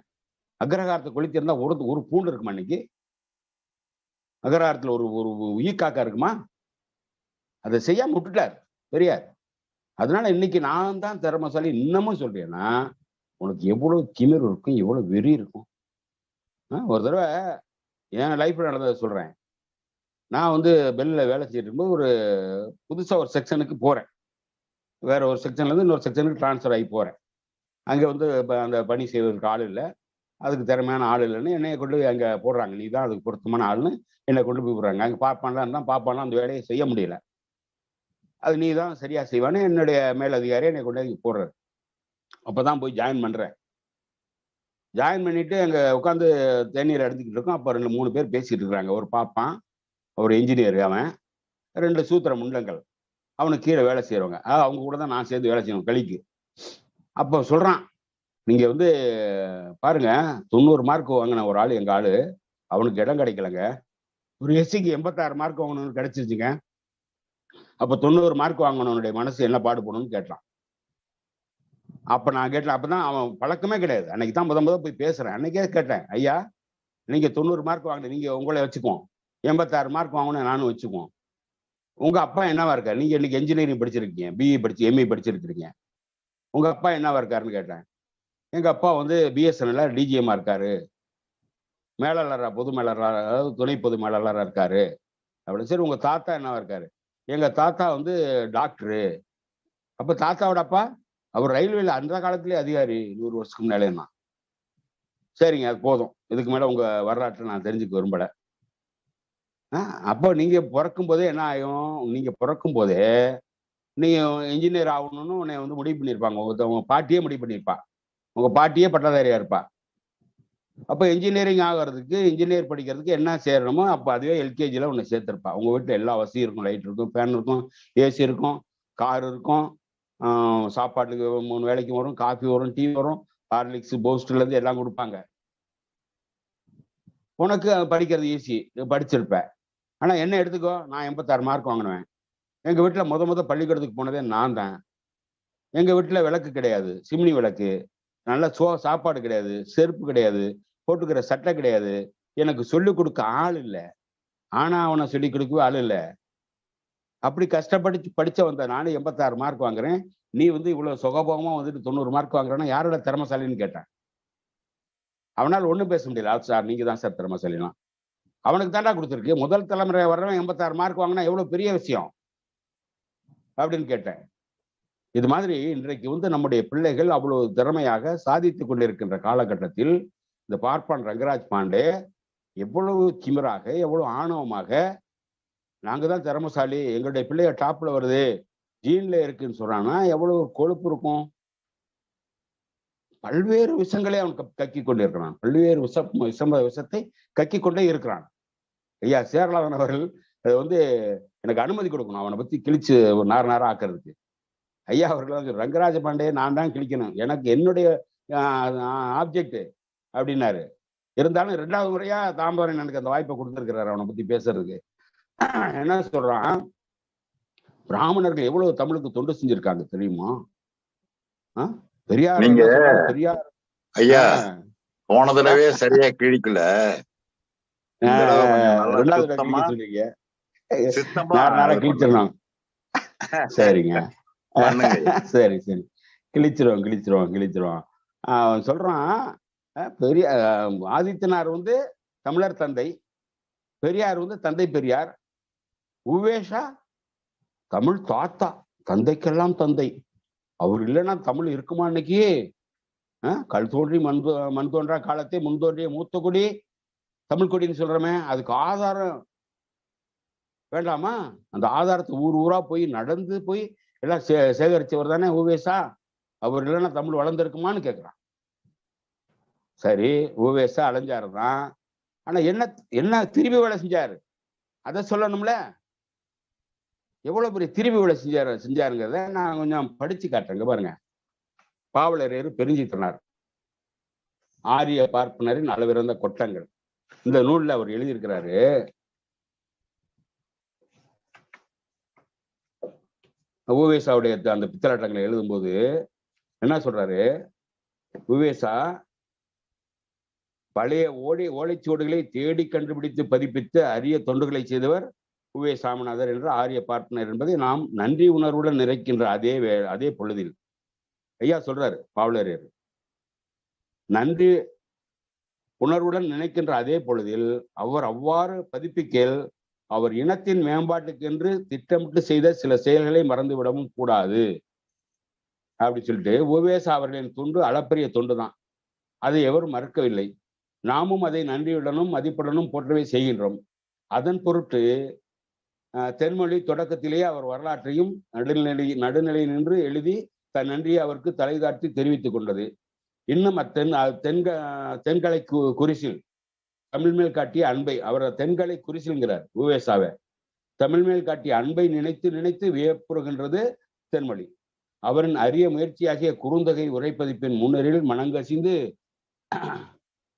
Speaker 1: அக்ரஹாரத்தை கொளுத்திருந்தா ஒரு பூண்டு இருக்குமா? இன்னைக்கு அக்ரஹாரத்துல ஒரு ஒரு ஈக்காக்கா இருக்குமா? அதை செய்யாம விட்டுட்டார் பெரியார். அதனால இன்னைக்கு நான் தான் திறமைசாலி இன்னமும் சொல்றேன்னா உனக்கு எவ்வளவு திமிர் இருக்கும், எவ்வளவு வெறி இருக்கும். ஒரு தடவை என் லைஃப்ல நடந்ததை சொல்றேன். நான் வந்து பெல்ல வேலை செய்யிட்டு இருக்கும்போது ஒரு புதுசா ஒரு செக்ஷனுக்கு போறேன். வேற ஒரு செக்ஷன்ல இருந்து இன்னொரு செக்ஷனுக்கு டிரான்ஸ்ஃபர் ஆகி போறேன். அங்க வந்து அந்த பணி செய்வதற்கு ஆள் இல்லை, அதுக்கு திறமையான ஆள் இல்லைன்னு என்னைய கொண்டு போய் அங்க போடுறாங்க. நீ தான் அதுக்கு பொருத்தமான ஆளுன்னு என்னை கொண்டு போய் போடுறாங்க. அங்க பாப்பான்லாம் அந்த வேலையை செய்ய முடியல. அது நீ தான் சரியா செய்வான்னு என்னுடைய மேலதிகாரி என்னை கொண்டு போய் போடுறாரு. அப்பதான் போய் ஜாயின் பண்றேன். ஜாயின் பண்ணிட்டு அங்க உட்காந்து தேநீர் எடுத்துக்கிட்டு இருக்கோம். அப்ப 2-3 பேர் பேசிட்டு இருக்காங்க. ஒரு பாப்பான், ஒரு இன்ஜினியர், அவன் 2 சூத்திர முண்டங்கள் அவனுக்கு கீழே வேலை செய்யறவங்க. அவங்க கூட தான் நான் சேர்ந்து வேலை செய்யணும் களிக்கு. அப்போ சொல்றான், நீங்க வந்து பாருங்க 90 மார்க் வாங்கின ஒரு ஆளு எங்க ஆளு, அவனுக்கு இடம் கிடைக்கலங்க. ஒரு எஸ்சிக்கு 86 மார்க் வாங்கணும்னு கிடைச்சிருச்சுங்க. அப்ப 90 மார்க் வாங்கணுடைய மனசு என்ன பாடுபடணும்னு கேட்டான். அப்ப நான் கேட்டேன். அப்பதான் அவன் பழக்கமே கிடையாது. அன்னைக்கு தான் முத போய் பேசுறேன். அன்னைக்கே கேட்டேன், ஐயா நீங்க 90 மார்க் வாங்கின, நீங்க உங்களை வச்சுக்குவோம், 86 மார்க் வாங்கணும் நானும் வச்சுக்குவோம். உங்க அப்பா என்னவா இருக்காரு? நீங்க இன்னைக்கு என்ஜினியரிங் படிச்சிருக்கீங்க, பிஇ படிச்சு எம்இ படிச்சிருக்கிறீங்க. உங்க அப்பா என்னவா இருக்காருன்னு கேட்டேன். எங்க அப்பா வந்து பிஎஸ்என்எல்ல டிஜிஎம்மா இருக்காரு, மேலாளரா பொது மேலாளரா, அதாவது துணை பொது மேலாளரா இருக்காரு அப்படின்னு. சரி, உங்க தாத்தா என்னவா இருக்காரு? எங்க தாத்தா வந்து டாக்டரு. அப்ப தாத்தாவோட அப்பா அவர் ரயில்வேல அந்த காலத்திலேயே அதிகாரி, 100 வருஷத்துக்கு முன்னாலேன்னா. சரிங்க, அது போதும். இதுக்கு மேல உங்க வரலாற்றை நான் தெரிஞ்சுக்க விரும்பல. அப்போ நீங்க பிறக்கும் போதே என்ன ஆகும்? நீங்க பிறக்கும் போதே நீங்க இன்ஜினியர் ஆகணும்னு உன்னைய வந்து முடிவு பண்ணியிருப்பாங்க. உங்க பாட்டியே முடிவு பண்ணியிருப்பா. உங்க பாட்டியே பட்டதாரியா இருப்பா. அப்ப இன்ஜினியரிங் ஆகறதுக்கு, இன்ஜினியர் படிக்கிறதுக்கு என்ன சேரணுமோ அப்ப அதுவே எல்கேஜில உன்னை சேர்த்திருப்பா. உங்க வீட்டுல எல்லா வசதியும் இருக்கும். லைட் இருக்கும், ஃபேன் இருக்கும், ஏசி இருக்கும், கார் இருக்கும். சாப்பாட்டுக்கு 3 வேளைக்கு வரும், காஃபி வரும், டீ வரும், ஹார்லிக்ஸ், பூஸ்ட்ல இருந்து எல்லாம் கொடுப்பாங்க. உனக்கு படிக்கிறது ஈஸி, படிச்சிருப்ப. ஆனா என்ன எடுத்துக்கோ, நான் 86 மார்க் வாங்கினேன். எங்க வீட்டுல முத பள்ளிக்கூடத்துக்கு போனதே நான் தான். எங்க வீட்டுல விளக்கு கிடையாது, சிம்னி விளக்கு. நல்ல சாப்பாடு கிடையாது, செருப்பு கிடையாது, போட்டுக்கிற சட்டை கிடையாது. எனக்கு சொல்லிக் கொடுக்க ஆள் இல்ல. ஆனா அவனை சொல்லிக் கொடுக்கவே ஆள் இல்ல. அப்படி கஷ்டப்பட்டு படிச்ச வந்த நானு 86 மார்க் வாங்குறேன். நீ வந்து இவ்வளவு சுகபோகமா வந்துட்டு 90 மார்க் வாங்குறேன்னா யாரோட திறமைசாலின்னு கேட்டேன். அவனால ஒண்ணும் பேச முடியல. சார் நீங்க தான் சார் திறமைசாலினா. அவனுக்கு தாண்டா கொடுத்துருக்கு. முதல் தலைமுறை வர்றவன் 86 மார்க் வாங்கினா எவ்வளவு பெரிய விஷயம் அப்படின்னு கேட்டேன். இது மாதிரி இன்றைக்கு வந்து நம்முடைய பிள்ளைகள் அவ்வளவு திறமையாக சாதித்துக் கொண்டிருக்கின்ற காலகட்டத்தில் இந்த பார்ப்பான் ரங்கராஜ் பாண்டே எவ்வளவு திமிராக, எவ்வளவு ஆணவமாக, நாங்க தான் திறமைசாலி, எங்களுடைய பிள்ளைய டாப்ல வருது, ஜீன்ல இருக்குன்னு சொல்றான்னா எவ்வளவு கொழுப்பு இருக்கும். பல்வேறு விஷங்களை அவன் கக்கி கொண்டிருக்கிறான். பல்வேறு விஷத்தை கக்கி கொண்டே இருக்கிறான். ஐயா சேரலாதன் அவர்கள் அது வந்து எனக்கு அனுமதி கொடுக்கணும் அவனை பத்தி கிழிச்சு ஒரு நார ஆக்குறதுக்கு. ஐயா அவர்கள் வந்து ரங்கராஜ பாண்டே நான் தான் கிழிக்கணும், எனக்கு என்னுடைய ஆப்ஜெக்ட் அப்படின்னாரு. இருந்தாலும் 2வது முறையா தாம்பரன் எனக்கு அந்த வாய்ப்பை கொடுத்திருக்கிறாரு அவனை பத்தி பேசுறதுக்கு. என்ன சொல்றான், பிராமணர்கள் எவ்வளவு தமிழுக்கு தொண்டு செஞ்சிருக்காங்க தெரியுமா? பெரியார்
Speaker 2: நீங்க
Speaker 1: பெரியார்
Speaker 2: ஐயா போன தடவை சரியா கிழிக்கல.
Speaker 1: 2வது தடவை சொல்றீங்க. கிழிச்சிடணும். சரிங்க, சரி சரி, கிழிச்சிருவோம். அவன் சொல்றான், பெரிய ஆதித்தனார் வந்து தமிழர் தந்தை, பெரியார் வந்து தந்தை பெரியார், உவேஷா தமிழ் தாத்தா, தந்தைக்கெல்லாம் தந்தை. அவர் இல்லைன்னா தமிழ் இருக்குமா இன்னைக்கு? கல் தோன்றி மண் தோன்றா காலத்தை முன் தோன்றிய மூத்த கொடி தமிழ் கொடின்னு சொல்றமே, அதுக்கு ஆதாரம் வேண்டாமா? அந்த ஆதாரத்தை ஊர் ஊரா போய் நடந்து போய் எல்லாம் சேகரிச்சவர் தானே உவேசா. அவர் இல்லைன்னா தமிழ் வளர்ந்துருக்குமான்னு கேட்கிறான். சரி, உவேசா அலைஞ்சாருதான். ஆனா என்ன திரும்பி வேலை செஞ்சாரு அதை சொல்லணும்ல. எவ்வளவு பெரிய திரும்பி வேலை செஞ்சாருங்கிறத நான் கொஞ்சம் படிச்சு காட்டுறேங்க பாருங்க. பாவலரேறு பெருஞ்சித்தனார், ஆரிய பார்ப்பனரின் அளவிறந்த கொட்டங்கள், இந்த நூல்ல அவர் எழுதியிருக்கிறாரு. உவேசாவுடைய அந்த பித்தலாட்டங்களை எழுதும்போது என்ன சொல்றாரு, உவேசா பழைய ஓலைச்சுவடுகளை தேடி கண்டுபிடித்து பதிப்பித்து அரிய தொண்டுகளை செய்தவர் உவே சாமிநாதர் என்ற ஆரிய பார்ப்பனர் என்பதை நாம் நன்றி உணர்வுடன் நிறைக்கின்ற அதே பொழுதில் ஐயா சொல்றாரு பாவலரேறு, நன்றி உணர்வுடன் நினைக்கின்ற அதே பொழுதில் அவர் அவ்வாறு பதிப்பிக்கல் அவர் இனத்தின் மேம்பாட்டுக்கென்று திட்டமிட்டு செய்த சில செயல்களை மறந்துவிடவும் கூடாது அப்படி சொல்லிட்டு உவேசா அவர்களின் தொண்டு அளப்பரிய தொண்டு தான், அதை எவரும் மறுக்கவில்லை. நாமும் அதை நன்றியுடனும் மதிப்புடனும் போற்றவே செய்கின்றோம். அதன் பொருட்டு தென்மொழி தொடக்கத்திலேயே அவர் வரலாற்றையும் நடுநிலை நின்று எழுதி தன் நன்றியை அவருக்கு தலைதாட்டி தெரிவித்துக் கொண்டது. இன்னும் தென்கலை குறிசில் தமிழ் மேல் காட்டிய அன்பை, அவர் தென்கலை குறிசில்ங்கிறார் உவேசாவை, தமிழ் மேல் காட்டிய அன்பை நினைத்து நினைத்து வியப்புறுகின்றது தென்மொழி. அவரின் அரிய முயற்சியாகிய குறுந்தொகை உரைப்பதிப்பின் முன்னரில் மனங்கசிந்து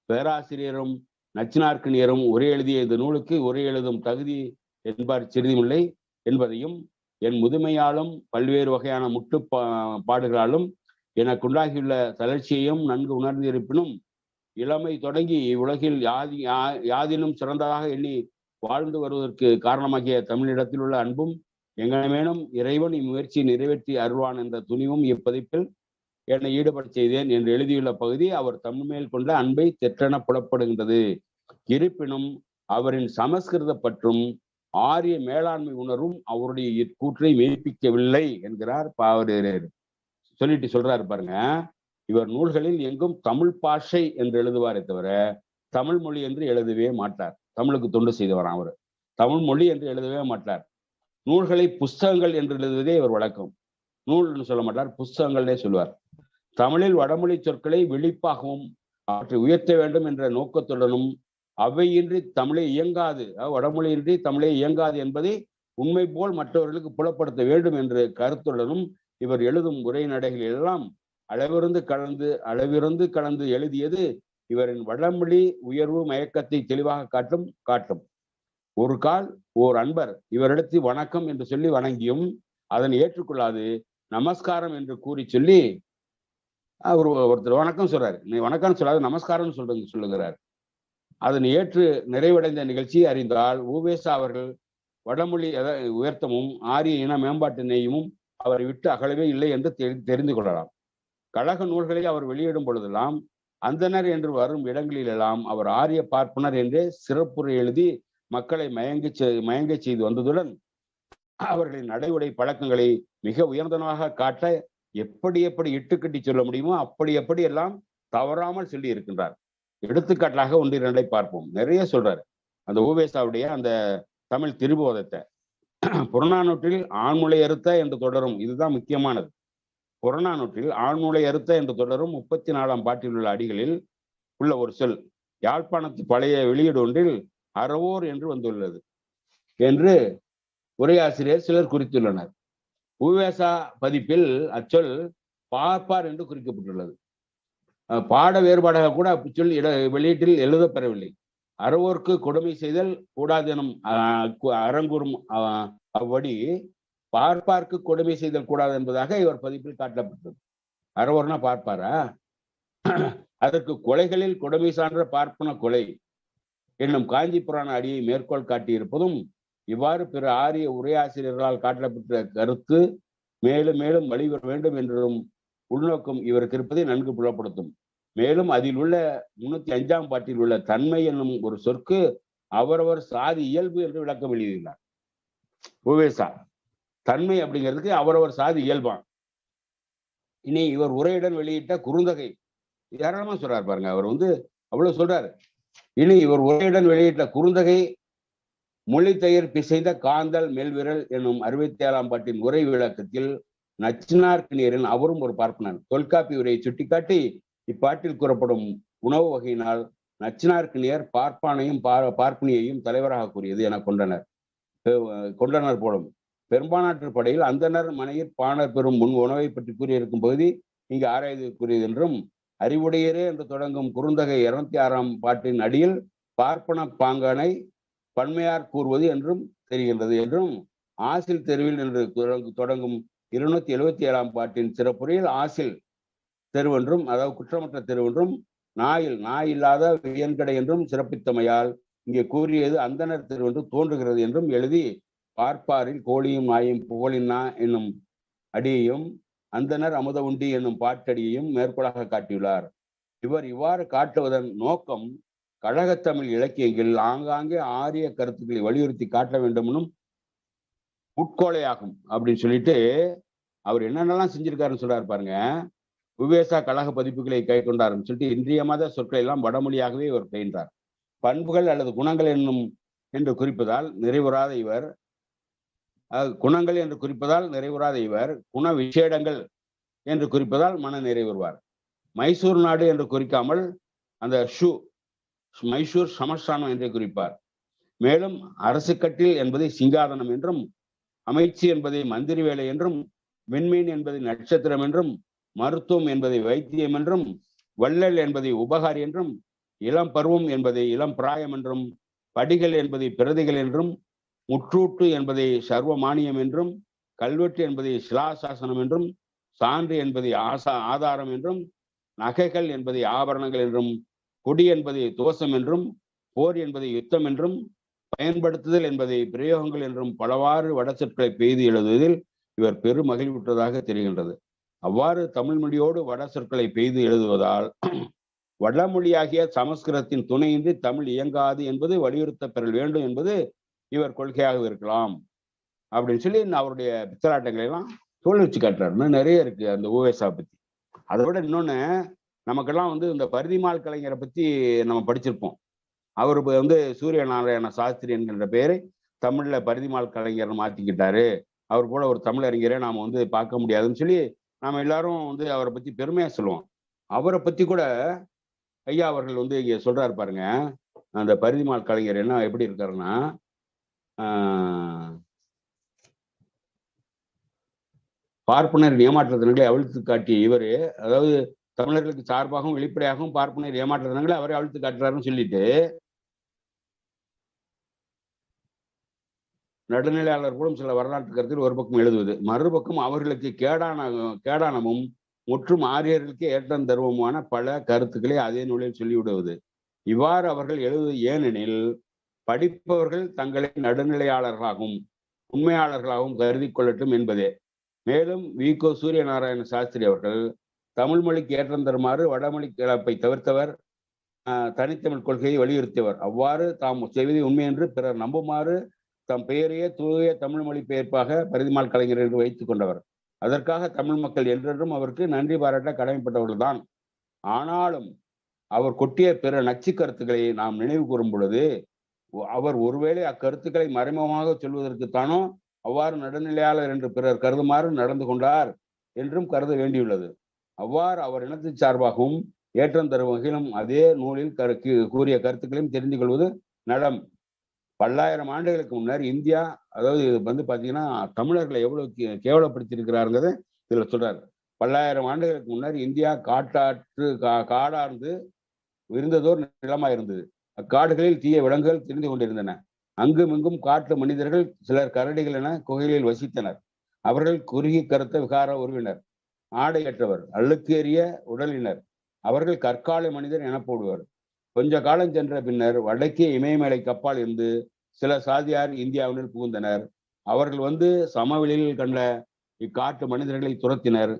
Speaker 1: பேராசிரியரும் நச்சினார்க்கினியரும் உரை எழுதிய இந்த நூலுக்கு உரை எழுதும் தகுதி என்பார் சிறிதுமில்லை என்பதையும், என் முதுமையாலும் பல்வேறு வகையான பாடுகளாலும் எனக்குண்டாகியுள்ள தளர்ச்சியையும் நன்கு உணர்ந்திருப்பினும், இளமை தொடங்கி இவ்வுலகில் யாதினும் சிறந்ததாக எண்ணி வாழ்ந்து வருவதற்கு காரணமாகிய தமிழிடத்தில் உள்ள அன்பும் எங்கனமேனும் இறைவன் இம்முயற்சியை நிறைவேற்றி அருள்வான் என்ற துணிவும் இப்பதிப்பில் என்னை ஈடுபட செய்தேன் என்று எழுதியுள்ள பகுதி அவர் தமிழ் மேல் கொண்ட அன்பை தெற்றென புலப்படுகின்றது. இருப்பினும் அவரின் சமஸ்கிருத பற்றும் ஆரிய மேலாண்மை உணர்வும் அவருடைய இக்கூற்றை மெய்ப்பிக்கவில்லை என்கிறார் பாவரேரர். சொல்லிட்டு சொல்றாரு பாருங்க, இவர் நூல்களில் எங்கும் தமிழ் பாஷை என்று எழுதுவாரே தவிர தமிழ் மொழி என்று எழுதவே மாட்டார். தமிழுக்கு தொண்டு செய்தவரான் அவர். தமிழ் மொழி என்று எழுதவே மாட்டார். நூல்களை புஸ்தகங்கள் என்று எழுதுவதே இவர் வழக்கம். நூல்னு சொல்ல மாட்டார், புஸ்தகங்கள்னே சொல்லுவார். தமிழில் வடமொழி சொற்களை விழிப்பாகவும் அவற்றை உயர்த்த வேண்டும் என்ற நோக்கத்துடனும் அவையின்றி தமிழை இயங்காது, வடமொழியின்றி தமிழை இயங்காது என்பதை உண்மை போல் மற்றவர்களுக்கு புலப்படுத்த வேண்டும் என்ற கருத்துடனும் இவர் எழுதும் உரைநடைகள் எல்லாம் அளவிருந்து கலந்து எழுதியது இவரின் வடமொழி உயர்வு மயக்கத்தை தெளிவாக காட்டும். ஒரு கால் ஓர் அன்பர் இவரிடத்தில் வணக்கம் என்று சொல்லி வணங்கியும் அதனை ஏற்றுக்கொள்ளாது நமஸ்காரம் என்று கூறி சொல்லி ஒருத்தர் வணக்கம் சொல்றாரு, நீ வணக்கம் சொல்லாது நமஸ்காரம் சொல்லுகிறார். அதனை ஏற்று நிறைவடைந்த நிகழ்ச்சியை அறிந்தால் உவேசா அவர்கள் வடமொழி உயர்த்தமும் ஆரிய இன மேம்பாட்டு நெய்யமும் அவரை விட்டு அகலவே இல்லை என்று தெரிந்து கொள்ளலாம். கழக நூல்களை அவர் வெளியிடும் பொழுதெல்லாம் அந்தனர் என்று வரும் இடங்களிலெல்லாம் அவர் ஆரிய பார்ப்பனர் என்றே சிறப்புரை எழுதி மக்களை மயங்க செய்து வந்ததுடன் அவர்களின் நடை பழக்கங்களை மிக உயர்ந்தனவாக காட்ட எப்படி இட்டுக்கட்டி சொல்ல முடியுமோ அப்படி எல்லாம் தவறாமல் சொல்லி இருக்கின்றார். எடுத்துக்காட்டாக 1-2 பார்ப்போம். நிறைய சொல்றாரு. அந்த உவேசாவுடைய அந்த தமிழ் திருபோதத்தை புறநானூற்றில் ஆண்முளை அறுத்த என்று தொடரும். இதுதான் முக்கியமானது. புறநானூற்றில் ஆண்முளை அறுத்த என்று தொடரும் 34ஆம் பாட்டில் உள்ள அடிகளில் உள்ள ஒரு சொல் யாழ்ப்பாணத்து பழைய வெளியீடு ஒன்றில் அறவோர் என்று வந்துள்ளது என்று உரையாசிரியர் சிலர் குறித்துள்ளனர். உவேசா பதிப்பில் அச்சொல் பார்ப்பார் என்று குறிக்கப்பட்டுள்ளது. பாட வேறுபாடாக கூட அச்சொல் வெளியீட்டில் எழுதப்பெறவில்லை. அறவோர்க்கு கொடுமை செய்தல் கூடாது எனும் அறங்கூறும் அவ்வடி பார்ப்பார்க்கு கொடுமை செய்தல் கூடாது என்பதாக இவர் பதிப்பில் காட்டப்பட்டது. அறவோர்னா பார்ப்பாரா? அதற்கு கொலைகளில் கொடுமை சான்ற பார்ப்பன கொலை என்னும் காஞ்சி புராண அடியை மேற்கோள் காட்டியிருப்பதும் இவ்வாறு பிற ஆரிய உரையாசிரியர்களால் காட்டப்பட்ட கருத்து மேலும் மேலும் வழிவர வேண்டும் என்றும் உள்நோக்கம் இவருக்கு இருப்பதை நன்கு புலப்படுத்தும். மேலும் அதில் உள்ள 305ஆம் பாட்டில் உள்ள தன்மை என்னும் ஒரு சொற்கு அவரவர் சாதி இயல்பு என்று விளக்கம் எழுதியுள்ளார் உவேசா. தன்மை அப்படிங்கிறதுக்கு அவரவர் சாதி இயல்பான். இனி இவர் உரையுடன் வெளியிட்ட குறுந்தகை ஏராளமா சொல்றாரு பாருங்க. அவர் அவ்வளவு சொல்றாரு. இனி இவர் உரையுடன் வெளியிட்ட குறுந்தகை மொழித்தயிர் பிசைந்த காந்தல் மெல்விரல் என்னும் 67ஆம் பாட்டின் உரை விளக்கத்தில் நச்சினார்க்கினியரின் அவரும் ஒரு பார்ப்பனர் தொல்காப்பி உரையை சுட்டிக்காட்டி இப்பாட்டில் கூறப்படும் உணவு வகையினால் நச்சினார்க்கினியர் பார்ப்பானையும் பார்ப்பனியையும் தலைவராக கூறியது என கொண்டனர் போலும். பெரும்பானாற்று படையில் அந்தனர் மனையில் பாணர் பெறும் முன் உணவை பற்றி கூறியிருக்கும் பகுதி இங்கு ஆராய்ச்சிக்குரியது என்றும் அறிவுடையரே என்று தொடங்கும் குறுந்தகை 206ஆம் பாட்டின் அடியில் பார்ப்பன பாங்கனை பன்மையார் கூறுவது என்றும் தெரிகின்றது என்றும் ஆசில் தெருவில் என்று தொடங்கும் 277ஆம் பாட்டின் சிறப்புரையில் ஆசில் தெருவென்றும் அதாவது குற்றமற்ற தெருவென்றும் நாய் இல்லாத வியன்கடை என்றும் சிறப்பித்தமையால் இங்கே கூறியது அந்தனர் தெருவென்று தோன்றுகிறது என்றும் எழுதி பார்ப்பாரில் கோழியும் நாயும் புகழின்னா என்னும் அடியையும் அந்தனர் அமுத உண்டி என்னும் பாட்டடியையும் மேற்கோளாக காட்டியுள்ளார். இவர் இவ்வாறு காட்டுவதன் நோக்கம் கழகத்தமிழ் இலக்கியங்களில் ஆங்காங்கே ஆரிய கருத்துக்களை வலியுறுத்தி காட்ட வேண்டும் எனும் உட்கோளையாகும் அப்படின்னு சொல்லிட்டு அவர் என்னென்னலாம் செஞ்சிருக்காருன்னு சொல்றாரு பாருங்க. உவேசா கழக பதிப்புகளை கை கொண்டாருன்னு சொல்லிட்டு இன்றியமாத சொற்களை எல்லாம் வடமொழியாகவே இவர் பயின்றார். பண்புகள் அல்லது குணங்கள் என்று குறிப்பதால் நிறைவுறாத இவர் குணங்கள் என்று குறிப்பதால் நிறைவுறாத இவர் குண விசேடங்கள் என்று குறிப்பதால் மன நிறைவுறுவார். மைசூர் நாடு என்று குறிக்காமல் அந்த மைசூர் சமஸ்தானம் என்றே குறிப்பார். மேலும் அரசு கட்டில் என்பதை சிங்காதனம் என்றும் அமைச்சு என்பதை மந்திரி வேலை என்றும் விண்மீன் என்பதை நட்சத்திரம் என்றும் மருத்துவம் என்பதை வைத்தியம் என்றும் வள்ளல் என்பதை உபகாரி என்றும் இளம் பருவம் என்பதை இளம் பிராயம் என்றும் படிகள் என்பதை பிரதிகள் என்றும் முற்றூட்டு என்பதை சர்வமானியம் என்றும் கல்வெட்டு என்பதை சிலாசாசனம் என்றும் சான்று என்பதை ஆதாரம் என்றும் நகைகள் என்பதை ஆபரணங்கள் என்றும் கொடி என்பதை தோஷம் என்றும் போர் என்பதை யுத்தம் என்றும் பயன்படுத்துதல் என்பதை பிரயோகங்கள் என்றும் பலவாறு வட சொற்களை பெய்து எழுதுவதில் இவர் பெரும் மகிழ்வுற்றதாக தெரிகின்றது. அவ்வாறு தமிழ் மொழியோடு வட சொற்களை பெய்து எழுதுவதால் வடமொழியாகிய சமஸ்கிருதத்தின் துணையின்றி தமிழ் இயங்காது என்பது வலியுறுத்த பெறல் வேண்டும் என்பது இவர் கொள்கையாக இருக்கலாம் அப்படின்னு சொல்லி அவருடைய பித்தலாட்டங்களை எல்லாம் தோல் வச்சு காட்டுறாரு. இன்னும் நிறைய இருக்கு அந்த ஓவேசா பத்தி. அதை விட இன்னொன்னு, நமக்கெல்லாம் வந்து இந்த பரிதிமால் கலைஞரை பத்தி நம்ம படிச்சிருப்போம். அவர் வந்து சூரிய நாராயண சாஸ்திரி என்கின்ற பெயரை தமிழ்ல பரிதிமால் கலைஞர் மாத்திக்கிட்டாரு, அவர் போல ஒரு தமிழறிஞரை நாம வந்து பார்க்க முடியாதுன்னு சொல்லி நாம எல்லாரும் வந்து அவரை பத்தி பெருமையா சொல்லுவோம். அவரை பத்தி கூட ஐயா அவர்கள் வந்து இங்க சொல்றாரு பாருங்க. அந்த பரிதிமால் கலைஞர் என்ன எப்படி இருக்காருன்னா, பார்ப்பனர் ஏமாற்றுத்தினங்களை அவிழ்த்து காட்டிய இவரு, அதாவது தமிழர்களுக்கு சார்பாகவும் வெளிப்படையாகவும் பார்ப்பனர் ஏமாற்றுத்தினங்களை அவரை அவிழ்த்து காட்டுறாருன்னு சொல்லிட்டு, நடுநிலையாளர் கூட சில வரலாற்று கருத்தில் ஒரு பக்கம் எழுதுவது, மறுபக்கம் அவர்களுக்கு கேடானமும் முற்றும் ஆரியர்களுக்கு ஏற்றம் தருவமான பல கருத்துக்களை அதே நூலில் சொல்லிவிடுவது. இவ்வாறு அவர்கள் எழுதுவது ஏனெனில் படிப்பவர்கள் தங்களை நடுநிலையாளர்களாகவும் உண்மையாளர்களாகவும் கருதி கொள்ளட்டும் என்பதே. மேலும் வி.கோ. சூரிய நாராயண சாஸ்திரி அவர்கள் தமிழ் மொழிக்கு ஏற்றம் தருமாறு வடமொழி கிளப்பை தவிர்த்தவர், தனித்தமிழ் கொள்கையை வலியுறுத்தியவர். அவ்வாறு தாம் செய்வதை உண்மை என்று பிறர் நம்புமாறு தம் பெயரையே தூய தமிழ் மொழி பெயர்ப்பாக பரிதிமால் கலைஞர் என்று வைத்துக் கொண்டவர். அதற்காக தமிழ் மக்கள் என்றென்றும் அவருக்கு நன்றி பாராட்ட கடமைப்பட்டவர்கள் தான். ஆனாலும் அவர் கொட்டிய பிற நச்சு கருத்துக்களை நாம் நினைவு கூறும் பொழுது அவர் ஒருவேளை அக்கருத்துக்களை மறைமுகமாக சொல்வதற்குத்தானோ அவ்வாறு நடுநிலையாளர் என்று பிறர் கருதுமாறு நடந்து கொண்டார் என்றும் கருத வேண்டியுள்ளது. அவ்வாறு அவர் இனத்து சார்பாகவும் ஏற்றம் தரும் வகையிலும் அதே நூலில் கூறிய கருத்துக்களையும் தெரிந்து கொள்வது நலம். பல்லாயிரம் ஆண்டுகளுக்கு முன்னர் இந்தியா, அதாவது வந்து பாத்தீங்கன்னா தமிழர்களை எவ்வளவு கேவலப்படுத்தியிருக்கிறாருங்கிறத இதுல சொல்றாரு. பல்லாயிரம் ஆண்டுகளுக்கு முன்னர் இந்தியா காடார்ந்து இருந்ததோர் நிலமா இருந்தது. அக்காடுகளில் தீய விலங்குகள் திரிந்து கொண்டிருந்தன. அங்கும் இங்கும் காட்டு மனிதர்கள், சிலர் கரடிகள் என குகைகளில் வசித்தனர். அவர்கள் குறுகி கருத்த விகார உருவினர், ஆடையற்றவர், அழுக்கேறிய உடலினர். அவர்கள் கற்கால மனிதர் எனப்படுவர். கொஞ்ச காலம் சென்ற பின்னர் வடக்கே இமயமலை கப்பால் இருந்து சில சாதியார் இந்தியாவினர் புகுந்தனர். அவர்கள் வந்து சமவெளியில் கண்ட இக்காட்டு மனிதர்களை துரத்தினர்.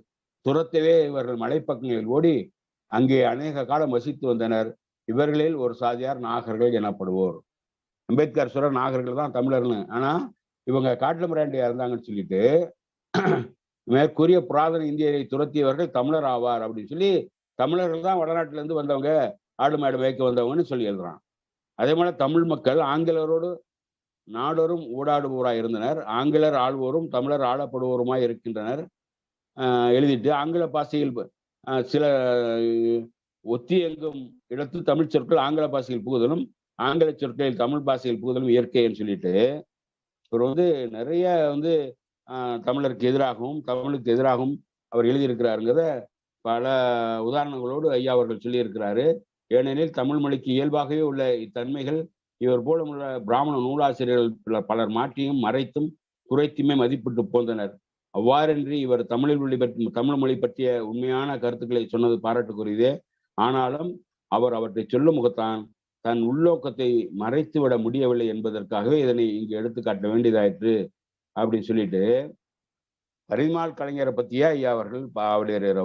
Speaker 1: துரத்தவே இவர்கள் மலைப்பக்கங்களில் ஓடி அங்கே அநேக காலம் வசித்து வந்தனர். இவர்களில் ஒரு சாதியார் நாகர்கள் எனப்படுவோர். அம்பேத்கர் சொல்ற நாகர்கள் தான் தமிழர்னு, ஆனா இவங்க காட்டு மிராண்டியா இருந்தாங்கன்னு சொல்லிட்டு மேற்கூறிய புராதன இந்தியரை துரத்தியவர்கள் தமிழர் ஆவார் அப்படின்னு சொல்லி தமிழர்கள் தான் வடநாட்டில இருந்து வந்தவங்க, ஆடு மாடு மேய்க்க வந்தவங்கன்னு சொல்லி எழுதுறான். அதே போல தமிழ் மக்கள் ஆங்கிலரோடு நாடோறும் ஊடாடுவோராய் இருந்தனர். ஆங்கிலர் ஆள்வோரும் தமிழர் ஆளப்படுவோருமாய் இருக்கின்றனர் எழுதிட்டு, ஆங்கில பாஷையில் சில ஒத்தியங்கும் இடத்து தமிழ் சொற்கள் ஆங்கில பாஷையில் புகுதலும் ஆங்கில சொற்களில் தமிழ் பாஷையில் புகுதலும் இயற்கைன்னு சொல்லிட்டு இவர் வந்து நிறைய வந்து தமிழருக்கு எதிராகவும் தமிழுக்கு எதிராகவும் அவர் எழுதியிருக்கிறாருங்கிறத பல உதாரணங்களோடு ஐயா அவர்கள் சொல்லியிருக்கிறாரு. ஏனெனில் தமிழ் மொழிக்கு இயல்பாகவே உள்ள இத்தன்மைகள் இவர் போல உள்ள பிராமண நூலாசிரியர்கள் பலர் மாற்றியும் மறைத்தும் குறைத்துமே மதிப்பிட்டு போந்தனர். அவ்வாறின்றி இவர் தமிழ் மொழி பற்றிய உண்மையான கருத்துக்களை சொன்னது பாராட்டுக்குரியதே. ஆனாலும் அவர் அவற்றை சொல்லும் முகத்தான் தன் உள்நோக்கத்தை மறைத்து விட முடியவில்லை என்பதற்காகவே இதனை இங்கு எடுத்து காட்ட வேண்டியதாயிற்று அப்படின்னு சொல்லிட்டு, பரிதிமால் கலைஞரை பற்றிய ஐயா அவர்கள் பாவலரேர்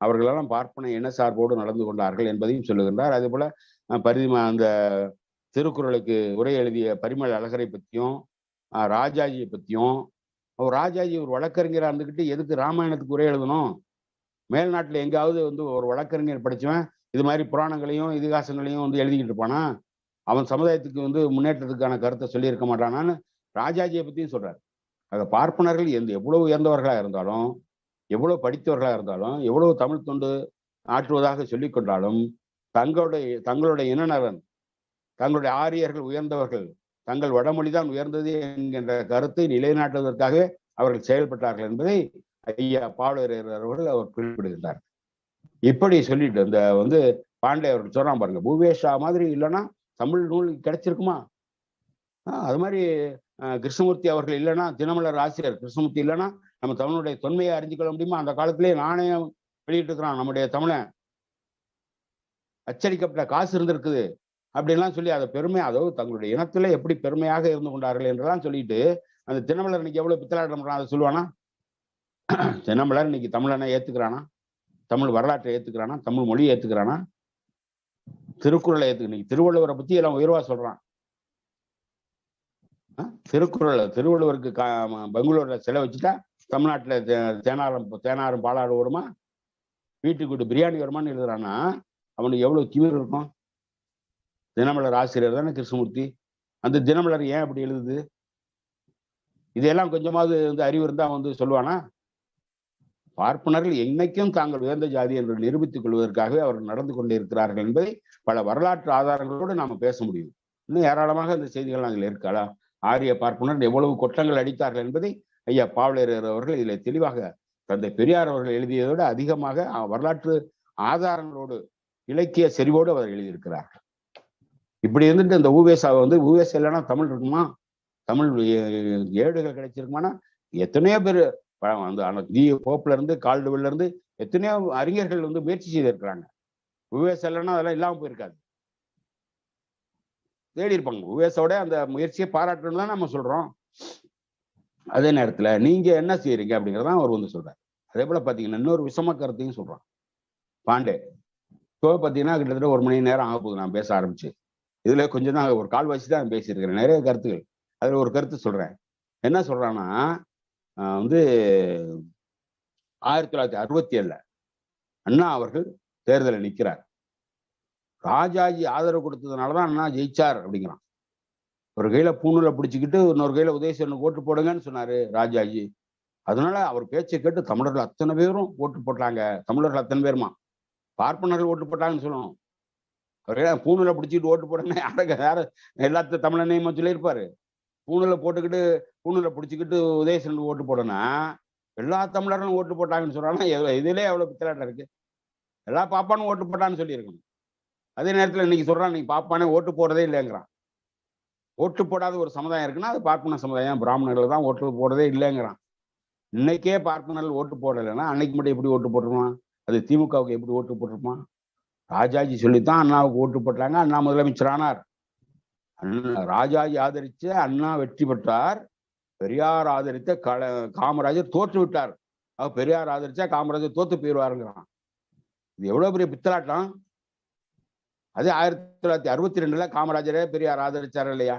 Speaker 1: அவர்களெல்லாம் பார்ப்பன இன சார்போடு நடந்து கொண்டார்கள் என்பதையும் சொல்லுகின்றார். அதே போல அந்த திருக்குறளுக்கு உரை எழுதிய பரிமள் அழகரை பற்றியும் ராஜாஜியை பற்றியும், ராஜாஜி ஒரு வழக்கறிஞராக இருந்துக்கிட்டு எதுக்கு ராமாயணத்துக்கு உரை எழுதணும்? மேல்நாட்டில் எங்காவது வந்து ஒரு வழக்கறிஞர் படிச்சவன் இது மாதிரி புராணங்களையும் இதிகாசங்களையும் வந்து எழுதிக்கிட்டு இருப்பானா? அவன் சமுதாயத்துக்கு வந்து முன்னேற்றத்துக்கான கருத்தை சொல்லியிருக்க மாட்டானான்னு ராஜாஜியை பற்றியும் சொல்றாரு. அதை பார்ப்பனர்கள் எவ்வளவு உயர்ந்தவர்களாக இருந்தாலும், எவ்வளவு படித்தவர்களாக இருந்தாலும், எவ்வளவு தமிழ் தொண்டு ஆற்றுவதாக சொல்லிக் கொண்டாலும் தங்களுடைய இனநலன், தங்களுடைய ஆரியர்கள் உயர்ந்தவர்கள், தங்கள் வடமொழிதான் உயர்ந்தது என்கின்ற கருத்தை நிலைநாட்டுவதற்காக அவர்கள் செயல்பட்டார்கள் என்பதை ஐயா பாவலரேர் அவர்கள் அவர் குறிப்பிடுகின்றார். இப்படி சொல்லிட்டு இந்த வந்து பாண்டே அவர்கள் சொல்றான் பாருங்க, பூவேஷா மாதிரி இல்லைன்னா தமிழ் நூல் கிடைச்சிருக்குமா? அது மாதிரி கிருஷ்ணமூர்த்தி அவர்கள் இல்லைன்னா, தினமலர் ஆசிரியர் கிருஷ்ணமூர்த்தி இல்லைன்னா நம்ம தமிழுடைய தொன்மையை அறிஞ்சுக்கொள்ள முடியுமா? அந்த காலத்திலேயே நாணயம் வெளியிட்டு இருக்கிறான் நம்முடைய தமிழன், அச்சடிக்கப்பட்ட காசு இருந்திருக்குது அப்படின்லாம் சொல்லி அதை பெருமை, அதாவது தங்களுடைய இனத்துல எப்படி பெருமையாக இருந்து கொண்டார்கள் என்றெல்லாம் சொல்லிட்டு அந்த தினமலர் இன்னைக்கு எவ்வளவு பித்தலாட்டம் பண்றான் அதை சொல்லுவானா? தினமலர் இன்னைக்கு தமிழனை ஏத்துக்கிறானா? தமிழ் வரலாற்றை ஏத்துக்கிறானா? தமிழ் மொழியை ஏத்துக்கிறானா? திருக்குறளை ஏத்துக்க, இன்னைக்கு திருவள்ளுவரை பத்தி எல்லாம் உயர்வா சொல்றான். திருவள்ளுவருக்கு பெங்களூர்ல சிலை வச்சுட்டா தமிழ்நாட்டுல தேனாரும் பாலாடு வருமா, வீட்டுக்கு வீட்டு பிரியாணி வருமானு எழுதுறான்னா அவனுக்கு எவ்வளவு திமிர் இருக்கும்? தினமலர் ஆசிரியர் தானே கிருஷ்ணமூர்த்தி. அந்த தினமலர் ஏன் அப்படி எழுதுது? இதெல்லாம் கொஞ்சமாவது அறிவு இருந்தா சொல்லுவானா? பார்ப்பனர்கள் என்னைக்கும் தாங்கள் உயர்ந்த ஜாதி என்று நிரூபித்துக் கொள்வதற்காகவே அவர்கள் நடந்து கொண்டே இருக்கிறார்கள் என்பதை பல வரலாற்று ஆதாரங்களோடு நாம பேச முடியும். இன்னும் ஏராளமாக அந்த செய்திகள் நாங்கள் இருக்கலாம். ஆரிய பார்ப்பனர் எவ்வளவு கொட்டங்கள் அடித்தார்கள் என்பதை ஐயா பாவலரர் அவர்கள் இதில் தெளிவாக தந்தை பெரியார் அவர்கள் எழுதியதோடு அதிகமாக வரலாற்று ஆதாரங்களோடு இலக்கிய செறிவோடு அவர் எழுதியிருக்கிறார்கள். இப்படி இருந்துட்டு இந்த ஊவேசா ஊவேசா இல்லைன்னா தமிழ் இருக்குமா? தமிழ் ஏடுகள் கிடைச்சிருக்குமானா எத்தனையோ பேர் போப்புல இருந்து கால்டுவெல்ல இருந்து எத்தனையோ அறிஞர்கள் முயற்சி செய்திருக்கிறாங்க. ஊவேசா இல்லைன்னா அதெல்லாம் இல்லாம போயிருக்காது, தேடி இருப்பாங்க. ஊவேசாவோட அந்த முயற்சியை பாராட்டணும் தான் நம்ம சொல்றோம். அதே நேரத்துல நீங்க என்ன செய்யறீங்க அப்படிங்கிறதான் அவர் சொல்றாரு. அதே போல பாத்தீங்கன்னா இன்னொரு விஷம கருத்தையும் சொல்றான் பாண்டே. இப்போ பாத்தீங்கன்னா கிட்டத்தட்ட 1 மணி நேரம் ஆக போகுது நான் பேச ஆரம்பிச்சு. இதுல கொஞ்சம் தான் ஒரு கால்வாசி தான் பேசியிருக்கிறேன், நிறைய கருத்துகள். அதுல ஒரு கருத்து சொல்றேன். என்ன சொல்றான்னா 1967 அண்ணா அவர்கள் தேர்தலில் நிற்கிறார். ராஜாஜி ஆதரவு கொடுத்ததுனாலதான் அண்ணா ஜெயிச்சார் அப்படிங்கிறான். ஒரு கையில பூணூலை பிடிச்சிக்கிட்டு இன்னொரு கையில உதயசூரனுக்கு ஓட்டு போடுங்கன்னு சொன்னாரு ராஜாஜி. அதனால அவர் பேச்சை கேட்டு தமிழர்கள் அத்தனை பேரும் ஓட்டு போட்டாங்க. தமிழர்கள் அத்தனை பேருமா, பார்ப்பனர்கள் ஓட்டு போட்டாங்கன்னு சொல்லணும். அவரே பூணூலை பிடிச்சிக்கிட்டு ஓட்டு போடுங்கன்னா யார எல்லாத்த தமிழனையும் சொல்லியிருப்பாரு. பூணூலை பிடிச்சிக்கிட்டு உதயசூரனுக்கு ஓட்டு போடனா எல்லா தமிழர்களும் ஓட்டு போட்டாங்கன்னு சொல்றாங்கன்னா இதுலயே எவ்வளவு பித்தலாட்டம் இருக்கு. எல்லா பாப்பானும் ஓட்டு போட்டான்னு சொல்லியிருக்கணும். அதே நேரத்துல இன்னைக்கு சொல்றான் நீ பாப்பானே ஓட்டு போடுறதே இல்லைங்கிறான். ஓட்டு போடாத ஒரு சமுதாயம் இருக்குன்னா அது பார்ப்பன சமுதாயம், பிராமணர்கள் தான் ஓட்டு போடுறதே இல்லைங்கிறான். இன்னைக்கே பார்ப்பனர்கள் ஓட்டு போடலைன்னா அன்னைக்கு மட்டும் எப்படி ஓட்டு போட்டிருப்பான்? அது திமுகவுக்கு எப்படி ஓட்டு போட்டிருப்பான்? ராஜாஜி சொல்லித்தான் அண்ணாவுக்கு ஓட்டு போட்டாங்க. அண்ணா முதலமைச்சர் ஆனார். ராஜாஜி ஆதரிச்ச அண்ணா வெற்றி பெற்றார். பெரியார் ஆதரித்த காமராஜர் தோற்று விட்டார். பெரியார் ஆதரிச்சா காமராஜர் தோத்து போயிடுவாருங்கிறான். இது எவ்வளவு பெரிய பித்தலாட்டம்! அதே 1962 காமராஜரே பெரியார் ஆதரிச்சார் இல்லையா?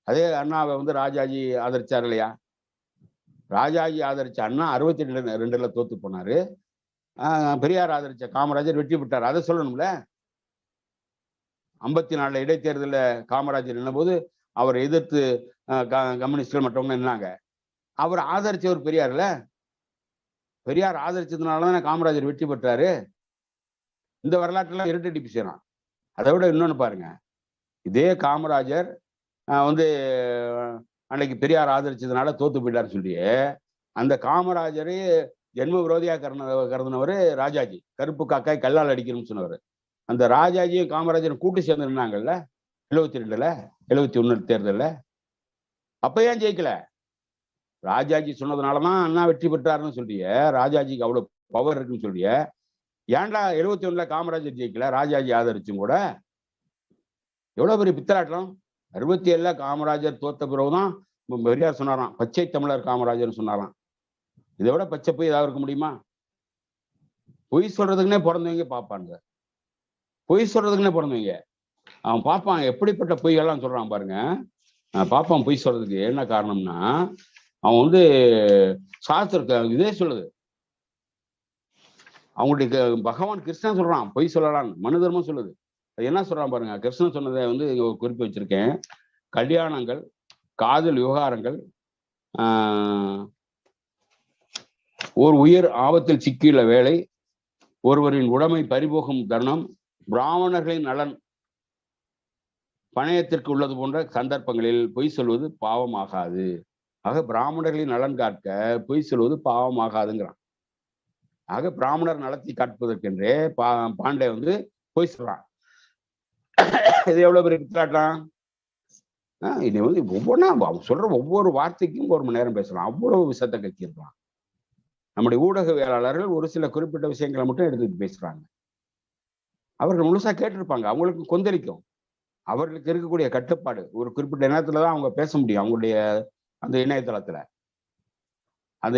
Speaker 1: அதே அண்ணாவை ராஜாஜி ஆதரிச்சார் இல்லையா? ராஜாஜி ஆதரிச்ச அண்ணா 62 தோத்து போனாரு. பெரியார் ஆதரிச்ச காமராஜர் வெற்றி பெற்றார். அதை சொல்லணும்ல. 54 இடைத்தேர்தலில் காமராஜர் நின்னபோது அவரை எதிர்த்து கம்யூனிஸ்ட்கள் மற்றவங்க நின்னாங்க. அவர் ஆதரிச்சவர் பெரியார்ல. பெரியார் ஆதரிச்சதுனாலதான் காமராஜர் வெற்றி பெற்றாரு. இந்த வரலாற்றுலாம் இரட்டடிப்பு செய்யறான். அதை விட இன்னொன்னு பாருங்க, இதே காமராஜர் அன்னைக்கு பெரியார் ஆதரிச்சதுனால தோத்து போயிட்டாருன்னு சொல்லி அந்த காமராஜரே ஜென்ம விரோதியா கருதினவர் ராஜாஜி. கருப்பு காக்காய் கல்லால் அடிக்கணும்னு சொன்னவர். அந்த ராஜாஜியும் காமராஜரும் கூட்டு சேர்ந்து நின்னாங்கல்ல 72 71 தேர்தல்ல. அப்ப ஏன் ஜெயிக்கல? ராஜாஜி சொன்னதுனாலதான் அண்ணா வெற்றி பெற்றாருன்னு சொல்றிய, ராஜாஜிக்கு அவ்வளவு பவர் இருக்குன்னு சொல்றிய. ஏன்டா 71 காமராஜர் ஜெயிக்கல ராஜாஜி ஆதரிச்சும் கூட? எவ்வளவு பெரிய பித்தலாட்டம்! 67 காமராஜர் தோத்த பிறகுதான் பெரியார் சொன்னாராம் பச்சை தமிழர் காமராஜர் சொன்னாராம். இதை விட பச்சை போய் ஏதாவது இருக்க முடியுமா? பொய் சொல்றதுக்குன்னே பிறந்தவங்க பார்ப்பாங்க. பொய் சொல்றதுக்குன்னே பிறந்தவங்க அவன் பார்ப்பான். எப்படிப்பட்ட பொய்கள்லாம் சொல்றான் பாருங்க. பார்ப்பான் பொய் சொல்றதுக்கு என்ன காரணம்னா, அவன் சாஸ்திர இதே சொல்லுது. அவங்களுடைய பகவான் கிருஷ்ணன் சொல்றான் பொய் சொல்லலான்னு. மனு தர்மம் சொல்லுது. அது என்ன சொல்றான் பாருங்க. கிருஷ்ணன் சொன்னதை குறிப்பு வச்சிருக்கேன். கல்யாணங்கள், காதல் விவகாரங்கள், ஒரு உயிர் ஆபத்தில் சிக்கியுள்ள வேலை, ஒருவரின் உடைமை பறிபோகும் தருணம், பிராமணர்களின் நலன் பணயத்திற்கு உள்ளது போன்ற சந்தர்ப்பங்களில் பொய் சொல்வது பாவமாகாது. ஆக பிராமணர்களின் நலன் காக்க பொய் சொல்வது பாவமாகாதுங்கிறான். ஆக பிராமணர் நலத்தை காட்டுவதற்கென்றே பாண்டே பொய் சொல்றான். இது எவ்வளவு பெரிய பித்தலாட்டம்! இது ஒவ்வொன்றா சொல்ற ஒவ்வொரு வார்த்தைக்கும் 1 மணி நேரம் பேசலாம். அவ்வளவு விஷயத்தை கக்கியிருக்கலாம். நம்முடைய ஊடகவியலாளர்கள் ஒரு சில குறிப்பிட்ட விஷயங்களை மட்டும் எடுத்துட்டு பேசுறாங்க. அவர்கள் முழுசா கேட்டிருப்பாங்க. அவங்களுக்கு கொந்தளிக்கும். அவர்களுக்கு இருக்கக்கூடிய கட்டுப்பாடு ஒரு குறிப்பிட்ட நேரத்துலதான் அவங்க பேச முடியும். அவங்களுடைய அந்த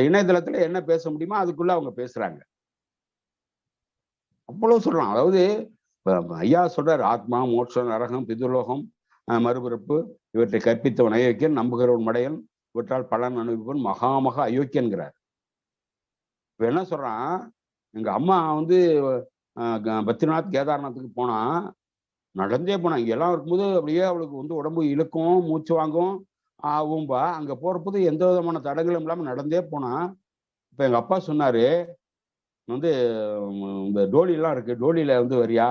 Speaker 1: இணையதளத்துல என்ன பேச முடியுமோ அதுக்குள்ள அவங்க பேசுறாங்க. அவ்வளவு சொல்றான். அதாவது ஐயா சொல்றாரு, ஆத்மா, மோட்சம், நரகம், பிதுர்லோகம், மறுபிறப்பு இவற்றை கற்பித்தவன் அயோக்கியன், நம்புகிறவன் மடையன், இவற்றால் பலன் அனுபவன் மகா அயோக்கியன்கிறார். இப்ப என்ன சொல்றான், எங்க அம்மா வந்து பத்ரிநாத் கேதார்நாத்துக்கு போனா நடந்தே போனா. இங்க எல்லாம் இருக்கும்போது அப்படியே அவளுக்கு வந்து உடம்பு இழுக்கும், மூச்சு வாங்கும், ஆகும்பா. அங்க போறபோது எந்த விதமான தடங்களும் இல்லாம நடந்தே போனா. இப்ப எங்க அப்பா சொன்னாரு, வந்து இந்த டோலி எல்லாம் இருக்கு, டோலியில வந்து வரியா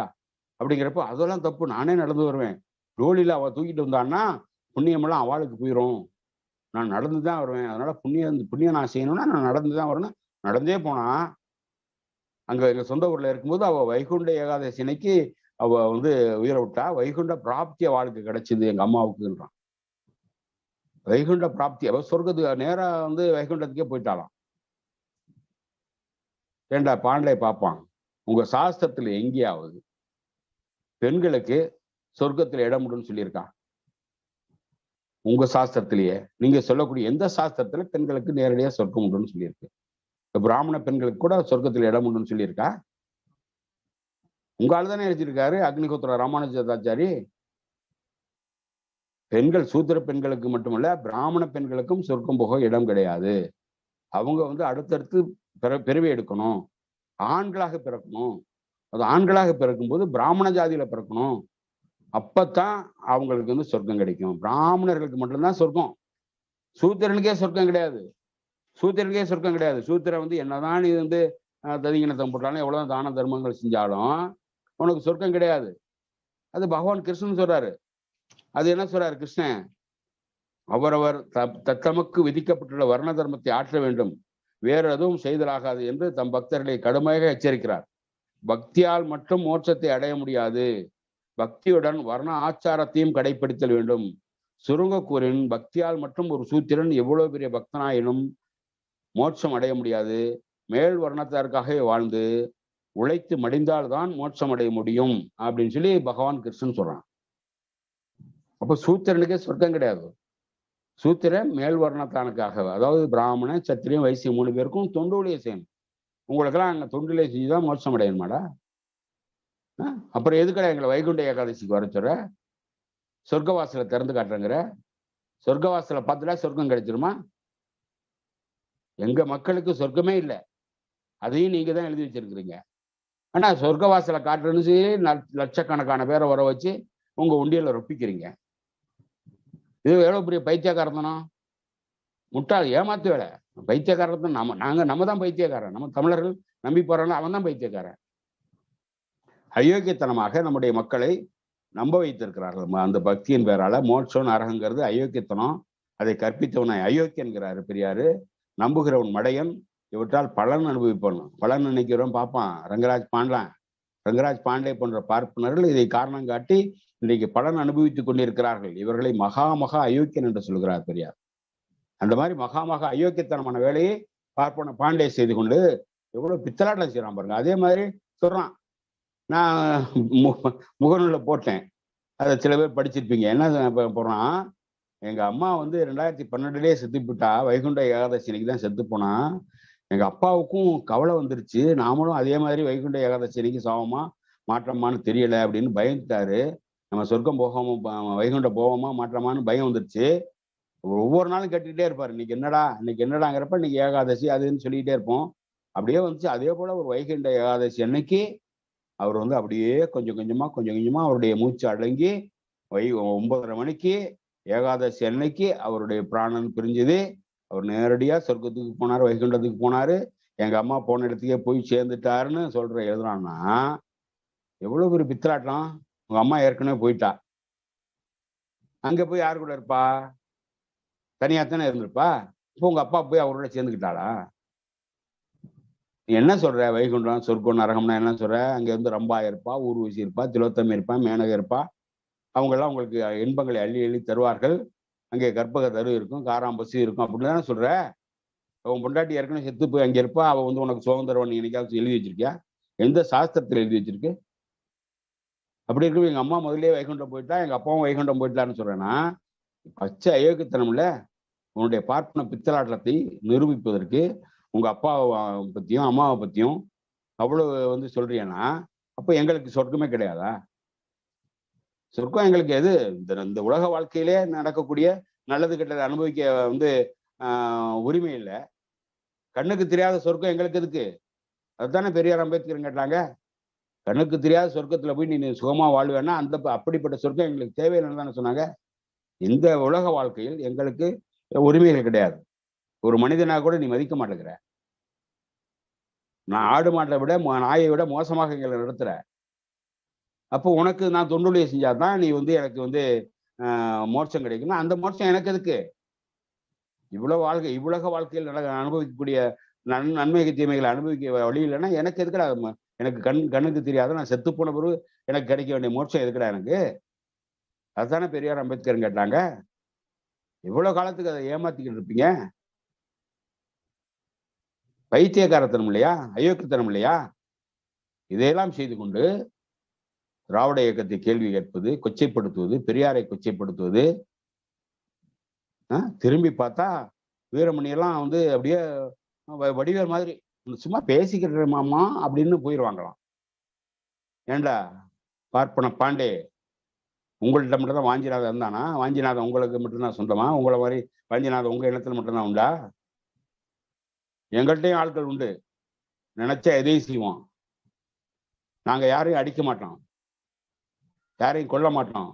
Speaker 1: அப்படிங்கிறப்ப, அதெல்லாம் தப்பு, நானே நடந்து வருவேன். டோலியில அவ தூக்கிட்டு வந்தான்னா புண்ணியமெல்லாம் அவளுக்கு போயிடும், நான் நடந்து தான் வருவேன். அதனால புண்ணியம் நான் செய்யணும்னா நான் நடந்து தான் வரணும். நடந்தே போனா. அங்க எங்க சொந்த ஊர்ல இருக்கும்போது அவ வைகுண்ட ஏகாதசி அன்னைக்கு அவ வந்து உயிரை விட்டா. வைகுண்ட பிராப்தி அவளுக்கு கிடைச்சது எங்க அம்மாவுக்குன்றான். வைகுண்ட பிராப்தி, அவ சொர்க்கத்துக்கு நேரா வந்து வைகுண்டத்துக்கே போயிட்டாலாம். ஏண்டா பாண்டே பார்ப்பான், உங்க சாஸ்திரத்துல எங்கேயாவது பெண்களுக்கு சொர்க்கத்துல இடம் உண்டுன்னு சொல்லியிருக்கான்? உங்க சாஸ்திரத்திலேயே நீங்க சொல்லக்கூடிய எந்த சாஸ்திரத்துல பெண்களுக்கு நேரடியா சொர்க்கம் உண்டுன்னு சொல்லியிருக்கு? பிராமண பெண்களுக்கு கூட சொர்க்கத்துல இடம் உண்டுன்னு சொல்லியிருக்கா? உங்க ஆள் தானே எழுதியிருக்காரு அக்னிஹோத்திர ராமானுஜாச்சாரி. பெண்கள் சூத்திர பெண்களுக்கு மட்டுமல்ல, பிராமண பெண்களுக்கும் சொர்க்கம் போக இடம் கிடையாது. அவங்க வந்து அடுத்தடுத்து பிறவி எடுக்கணும், ஆண்களாக பிறக்கணும். அது ஆண்களாக பிறக்கும்போது பிராமண ஜாதியில பிறக்கணும். அப்பத்தான் அவங்களுக்கு வந்து சொர்க்கம் கிடைக்கும். பிராமணர்களுக்கு மட்டும்தான் சொர்க்கம். சூத்திரனுக்கே சொர்க்கம் கிடையாது. சூத்திரன் வந்து என்னதான் நீ வந்து ததிங்கினத்தம் போட்டாலும், எவ்வளவு தான தர்மங்கள் செஞ்சாலும் உனக்கு சொர்க்கம் கிடையாது. அது பகவான் கிருஷ்ணன் சொல்றாரு. அது என்ன சொல்றாரு கிருஷ்ணன், அவரவர் தத்தமக்கு விதிக்கப்பட்டுள்ள வர்ண தர்மத்தை ஆற்ற வேண்டும், வேறு எதுவும் செய்தலாகாது என்று தம் பக்தர்களை கடுமையாக எச்சரிக்கிறார். பக்தியால் மட்டும் மோட்சத்தை அடைய முடியாது, பக்தியுடன் வர்ண ஆச்சாரத்தையும் கடைபிடித்தல் வேண்டும். சுருங்க கூறின், பக்தியால் மட்டும் ஒரு சூத்திரன் எவ்வளவு பெரிய பக்தனாயினும் மோட்சம் அடைய முடியாது. மேல் வர்ணத்தாருக்காக வாழ்ந்து உழைத்து மடிந்தால்தான் மோட்சம் அடைய முடியும் அப்படின்னு சொல்லி பகவான் கிருஷ்ணன் சொல்றான். அப்ப சூத்திரனுக்கே சொர்க்கம் கிடையாது. சூத்திரன் மேல் வர்ணத்தானுக்காக, அதாவது பிராமணன், சத்திரியன், வைசியம் 3 பேருக்கும் தொண்டுலையே செய்யணும். உங்களுக்கெல்லாம் அங்க தொண்டுலையே செஞ்சுதான் மோட்சம் அடையணுமாடா? அப்புறம் எதுக்கடா எங்களை வைகுண்ட ஏகாதசிக்கு வர சொல்ற? சொர்க்கவாசலை திறந்து காட்டுறங்கிற? சொர்க்கவாசலை பார்த்துட்டா சொர்க்கம் கிடைச்சிருமா? எங்க மக்களுக்கு சொர்க்கமே இல்லை, அதையும் நீங்க தான் எழுதி வச்சிருக்கிறீங்க. ஆனா சொர்க்கவாசலை காட்டுறன்னு சொல்லி லட்சக்கணக்கான பேரை வர வச்சு உங்க உண்டியல ரொப்பிக்கிறீங்க. இது எவ்வளவு பெரிய பைத்தியக்காரத்தனம், முட்டாள், ஏமாத்து வேலை. பைத்தியக்காரத்தை நம்ம தான் பைத்தியக்காரன். நம்ம தமிழர்கள் நம்பி போறாங்க, அவன் தான் பைத்தியக்காரன். அயோக்கியத்தனமாக நம்முடைய மக்களை நம்ப வைத்திருக்கிறார்கள். அந்த பக்தியின் பேரால மோட்சம் நரகங்கிறது அயோக்கியத்தனம். அதை கற்பித்தவனை அயோக்கியன்கிறாரு பெரியாரு. நம்புகிறவன் மடையன், இவற்றால் பலன் அனுபவிப்பான். பலன் நினைக்கிறவன் பார்ப்பான். ரங்கராஜ் பாண்டே போன்ற பார்ப்பனர்கள் இதை காரணம் காட்டி இன்றைக்கு பலன் அனுபவித்துக் கொண்டிருக்கிறார்கள். இவர்களை மகா அயோக்கியன் என்று சொல்கிறார் பெரியார். அந்த மாதிரி மகா அயோக்கியத்தனமான வேலையை பார்ப்பன பாண்டே செய்து கொண்டு எவ்வளவு பித்தலாட்டம் செய்யறான் பாருங்க. அதே மாதிரி சொல்றான், நான் முகநூல்ல போட்டேன், அதை சில பேர் படிச்சிருப்பீங்க. என்ன போடுறான், எங்க அம்மா வந்து 2012 செத்து போட்டா, வைகுண்ட ஏகாதசி அன்னைக்கு தான் செத்து போனா. எங்க அப்பாவுக்கும் கவலை வந்துருச்சு, நாமளும் அதே மாதிரி வைகுண்ட ஏகாதசி அன்னைக்கு சாவமா மாற்றமான்னு தெரியல அப்படின்னு பயந்துட்டாரு. நம்ம சொர்க்கம் போகாம வைகுண்ட போவோமா மாற்றமான்னு பயம் வந்துருச்சு. ஒவ்வொரு நாளும் கேட்டுக்கிட்டே இருப்பாரு, இன்னைக்கு என்னடாங்கிறப்ப இன்னைக்கு ஏகாதசி அதுன்னு சொல்லிக்கிட்டே இருப்போம். அப்படியே வந்துச்சு. அதே போல ஒரு வைகுண்ட ஏகாதசி அன்னைக்கு அவர் வந்து அப்படியே கொஞ்சம் கொஞ்சமா அவருடைய மூச்சு அடங்கி 9:30 மணிக்கு ஏகாதசி அன்னைக்கு அவருடைய பிராணன் பிரிஞ்சது. அவர் நேரடியா சொர்க்கத்துக்கு போனாரு, வைகுண்டத்துக்கு போனாரு. எங்க அம்மா போன இடத்துக்கே போய் சேர்ந்துட்டாருன்னு எழுதுறான்னா எவ்வளவு பெரிய பித்தலாட்டம். உங்க அம்மா ஏற்கனவே போயிட்டா, அங்க போய் யாரு கூட இருப்பா? தனியாத்தானே இருந்திருப்பா. இப்போ உங்க அப்பா போய் அவரோட சேர்ந்துக்கிட்டாளா? நீ என்ன சொல்ற? வைகுண்டம் சொர்க்கம் நரகம்னா என்ன சொல்ற? அங்க இருந்து ரம்பா இருப்பா, ஊர்வசி இருப்பா, திலோத்தமி இருப்பா, மேனக இருப்பா. அவங்க எல்லாம் உங்களுக்கு இன்பங்களை அள்ளி தருவார்கள். அங்கே கற்பக தரு இருக்கும், காராம்பசி இருக்கும் அப்படின்னு தானே சொல்ற. அவன் பொண்டாட்டி ஏற்கனவே செத்து போய் அங்க இருப்பா. அவ வந்து உனக்கு சுதந்திரம் என்னைக்காவது எழுதி வச்சிருக்கியா? எந்த சாஸ்திரத்தில் எழுதி வச்சிருக்கு? அப்படி இருக்கும் எங்க அம்மா முதலே வைகுண்டம் போயிட்டா, எங்க அப்பாவும் வைகுண்டம் போயிட்டான்னு சொல்றேன்னா, பச்சை அயோக்கியத்தனம் இல்ல. உன்னுடைய பார்ப்பன பித்தலாட்டத்தை நிரூபிப்பதற்கு உங்க அப்பாவை பத்தியும் அம்மாவை பத்தியும் அவ்வளவு சொல்றியன்னா, அப்ப எங்களுக்கு சொர்க்கமே கிடையாதா? சொர்க்கம் எங்களுக்கு எது? இந்த உலக வாழ்க்கையிலே நடக்கக்கூடிய நல்லது கெட்டதை அனுபவிக்க உரிமை இல்லை. கண்ணுக்கு தெரியாத சொர்க்கம் எங்களுக்கு எதுக்கு? அதுதானே பெரியார் அம்பேத்கர் கேட்டாங்க. கண்ணுக்கு தெரியாத சொர்க்கத்துல போய் நீ சுகமா வாழ்வேன்னா அப்படிப்பட்ட சொர்க்கம் எங்களுக்கு தேவையில்லைன்னு தானே சொன்னாங்க. இந்த உலக வாழ்க்கையில் எங்களுக்கு உரிமைகள் கிடையாது. ஒரு மனிதனா கூட நீ மதிக்க மாட்டேங்கிற. நான் ஆடு மாட்டை விட நாயை விட மோசமாக எங்களை நடத்துற. அப்போ உனக்கு நான் தொண்டுடைய செஞ்சாதான் நீ எனக்கு மோட்சம் கிடைக்கும்னா அந்த மோட்சம் எனக்கு எதுக்கு? இவ்வுலக வாழ்க்கையில் அனுபவிக்கக்கூடிய நன்மைக்கு தீமைகளை அனுபவிக்க வழி இல்லைன்னா எனக்கு எதுக்குடா? எனக்கு கண்ணுக்கு தெரியாத நான் செத்து போன பிறகு எனக்கு கிடைக்க வேண்டிய மோட்சம் எதுக்குடா எனக்கு? அதுதானே பெரியார் அம்பேத்கர் கேட்டாங்க. எவ்வளவு காலத்துக்கு அதை ஏமாத்திக்கிட்டு இருப்பீங்க? பைத்தியக்காரத்தனம் இல்லையா? அயோக்கியத்தனம் இல்லையா? இதையெல்லாம் செய்து கொண்டு திராவிட இயக்கத்தை கேள்வி கேட்பது, கொச்சைப்படுத்துவது, பெரியாரை கொச்சைப்படுத்துவது. திரும்பி பார்த்தா வீரமணியெல்லாம் அப்படியே வடிவேல் மாதிரி சும்மா பேசிக்கிற மாமா அப்படின்னு போயிடுவாங்களாம். ஏண்டா பார்ப்பன பாண்டே, உங்கள்கிட்ட மட்டும்தான் வாஞ்சிநாதன் இருந்தானா? வாஞ்சிநாதன் உங்களுக்கு மட்டும்தான் சொந்தமா? உங்களை மாதிரி வாஞ்சிநாதன் உங்க இனத்துல மட்டும்தான் உண்டா? எங்கள்கிட்டையும் ஆட்கள் உண்டு. நினைச்சா எதையும் செய்வோம். நாங்க யாரையும் அடிக்க மாட்டோம், யாரையும் கொல்ல மாட்டோம்.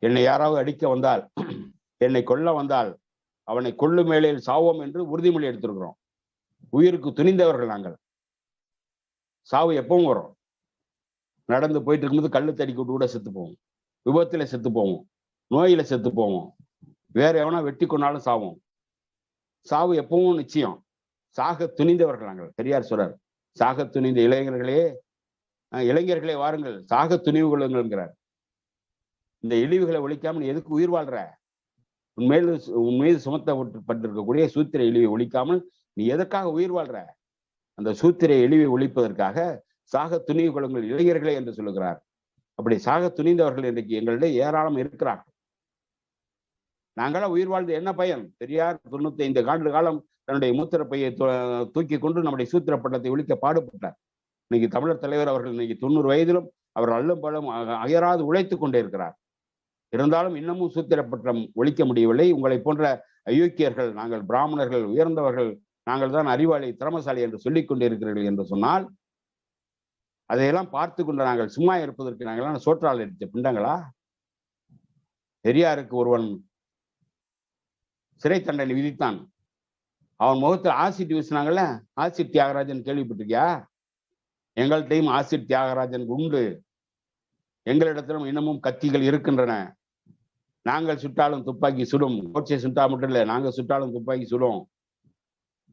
Speaker 1: என்னை யாராவது அடிக்க வந்தால், என்னை கொல்ல வந்தால் அவனை கொல்லும் மேலையில் சாவோம் என்று உறுதிமொழி எடுத்திருக்கிறோம். உயிருக்கு துணிந்தவர்கள் நாங்கள். சாவு எப்பவும் வரும். நடந்து போயிட்டு இருக்கும்போது கல்லு தடிக்க விட்டு கூட செத்து போவோம், விபத்துல செத்து போவோம், நோயில செத்து போவோம், வேற எவனா வெட்டி கொண்டாலும் சாவோம். சாவு எப்பவும் நிச்சயம். சாக துணிந்தவர்கள் நாங்கள். பெரியார் சொல்றார், சாக துணிந்த இளைஞர்களே வாருங்கள், சாக துணிவு கொள்ளுங்கள்ங்கிறார். இந்த இழிவுகளை ஒழிக்காம நீ எதுக்கு உயிர் வாழ்ற? உன் மீது சுமத்தப்பட்டிருக்கக்கூடிய சூத்திர இழிவை ஒழிக்காமல் நீ எதற்காக உயிர் வாழ்ற? அந்த சூத்திர இழிவை ஒழிப்பதற்காக சாக துணிவு கொள்ளுங்கள் இளைஞர்களே என்று சொல்லுகிறார். அப்படி சாக துணிந்தவர்கள் இன்றைக்கு எங்களிடையே ஏராளம் இருக்கிறார்கள். நாங்களாம் உயிர் வாழ்ந்து என்ன பயன்? பெரியார் 95 ஆண்டு காலம் தன்னுடைய மூத்திர பையை தூக்கி கொண்டு நம்முடைய சூத்திர பட்டத்தை ஒழிக்க பாடுபட்டார். இன்னைக்கு தமிழர் தலைவர் அவர்கள் இன்னைக்கு 90 வயதிலும் அவர் அல்லும் பலம் அயராது உழைத்துக் கொண்டே இருக்கிறார். இருந்தாலும் இன்னமும் சூத்திர பட்டம் ஒழிக்க முடியவில்லை. உங்களை போன்ற அயோக்கியர்கள், நாங்கள் பிராமணர்கள் உயர்ந்தவர்கள், நாங்கள் தான் அறிவாளி திறமசாலி என்று சொல்லிக் கொண்டிருக்கிறீர்கள் என்று சொன்னால், அதையெல்லாம் பார்த்து கொண்டு நாங்கள் சும்மா இருப்பதற்கு நாங்கள்லாம் சோற்றால் எடுத்த பிண்டங்களா? பெரியாருக்கு ஒருவன் சிறை தண்டனை விதித்தான். அவன் முகத்தில் ஆசிட் வீசினாங்கல்ல, ஆசிட் தியாகராஜன் கேள்விப்பட்டிருக்கியா? எங்கள்கிட்டையும் ஆசிட் தியாகராஜன் உண்டு. எங்களிடத்திலும் இன்னமும் கத்திகள் இருக்கின்றன. நாங்கள் சுட்டாலும் துப்பாக்கி சுடும். கோட்சை சுட்டா மட்டும் இல்லை, நாங்கள் சுட்டாலும் துப்பாக்கி சுடும்.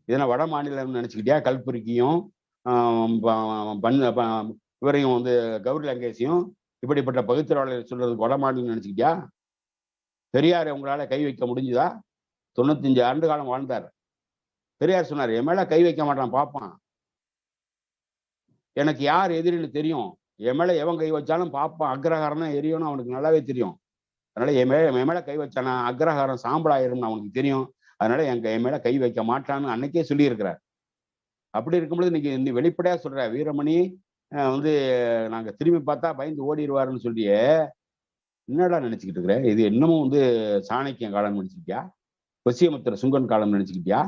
Speaker 1: இதனை வட மாநிலம் நினைச்சுக்கிட்டியா? கல்புரிக்கியும் இவரையும் கௌரி லங்கேஷையும் இப்படிப்பட்ட பகுத்தறிவாளர்கள் சொல்றதுக்கு வட மாநிலம் நினைச்சுக்கிட்டியா? பெரியார் உங்களால கை வைக்க முடிஞ்சுதா? 95 ஆண்டு காலம் வாழ்ந்தார். பெரியார் சொன்னார், என் மேல கை வைக்க மாட்டான் பார்ப்பான். எனக்கு யார் எதிரின்னு தெரியும். என் மேல எவன் கை வச்சாலும் பார்ப்பான். அக்ரஹாரம் எரியணும்னு அவனுக்கு நல்லாவே தெரியும். அதனால என் மேல கை வச்சானா அக்ரஹாரம் சாம்பலாயிரும்னு அவனுக்கு தெரியும். அதனால என் மேல கை வைக்க மாட்டான்னு அன்னைக்கே சொல்லி இருக்கிறார். அப்படி இருக்கும்போது இன்னைக்கு வெளிப்படையா சொல்ற வீரமணி நாங்க திரும்பி பார்த்தா பயந்து ஓடிடுவாருன்னு சொல்லியே என்னடா நினைச்சுக்கிட்டு இருக்கிற? இது இன்னமும் சாணக்கிய காலம் நினைச்சுக்கிட்டியா? கொசியமுத்திர சுங்கன் காலம் நினைச்சுக்கிட்டியா?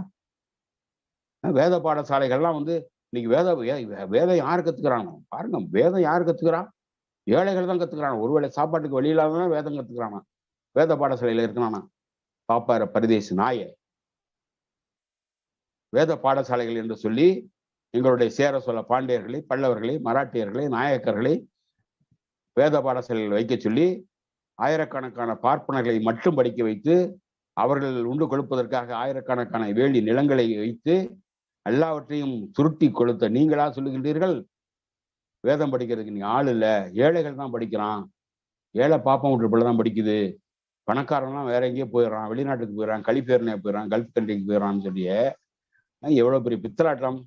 Speaker 1: வேத பாடசாலைகள்லாம் இன்னைக்கு வேதம் யாரு கத்துக்கிறானோ பாருங்க. வேதம் யாரு கத்துக்கிறான்? ஏழைகள் தான் கத்துக்கிறான். ஒருவேளை சாப்பாட்டுக்கு வழி இல்லாதான் வேதம் கத்துக்கிறானா? வேத பாடசாலையில இருக்கிறானா? பாப்பார பரதேசி நாய. வேத பாடசாலைகள் என்று சொல்லி எங்களுடைய சேர சொல்ல பாண்டியர்களை, பல்லவர்களை, மராட்டியர்களை, நாயக்கர்களை வேத பாடசாலைகள் வைக்க சொல்லி ஆயிரக்கணக்கான பார்ப்பனர்களை மட்டும் படிக்க வைத்து அவர்கள் உண்டு கொழுப்பதற்காக ஆயிரக்கணக்கான வேலி நிலங்களை வைத்து எல்லாவற்றையும் சுருட்டி கொளுத்த நீங்களா சொல்லுகின்றீர்கள்? வேதம் படிக்கிறதுக்கு நீ ஆள் இல்லை, ஏழைகள் தான் படிக்கிறான். ஏழை பாப்பம் விட்டு பிள்ளை தான் படிக்குது. பணக்காரன்லாம் வேற எங்கேயோ போயிடறான், வெளிநாட்டுக்கு போயிடறான், கலிபோர்னியா போயிடறான், கல்ஃப் கண்ட்ரிக்கு போயிடறான்னு சொல்லியே எவ்வளவு பெரிய பித்தலாட்டம்!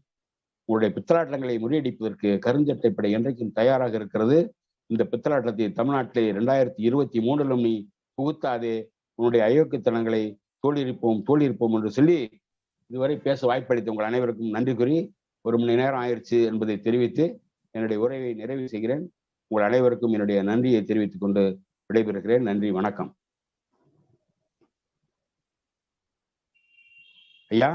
Speaker 1: உங்களுடைய பித்தலாட்டங்களை முறியடிப்பதற்கு கருஞ்சட்டை படை என்றைக்கும் தயாராக இருக்கிறது. இந்த பித்தலாட்டத்தை தமிழ்நாட்டிலே 2023 நீ புகுத்தாதே, உன்னுடைய அயோக்கியத்தனங்களை தோல்வியிருப்போம் என்று சொல்லி இதுவரை பேச வாய்ப்பளித்த உங்கள் அனைவருக்கும் நன்றி கூறி 1 மணி நேரம் ஆயிடுச்சு என்பதை தெரிவித்து என்னுடைய உரையை நிறைவு செய்கிறேன். உங்கள் அனைவருக்கும் என்னுடைய நன்றியை தெரிவித்துக் கொண்டு விடைபெறுகிறேன். நன்றி, வணக்கம். ஐயா.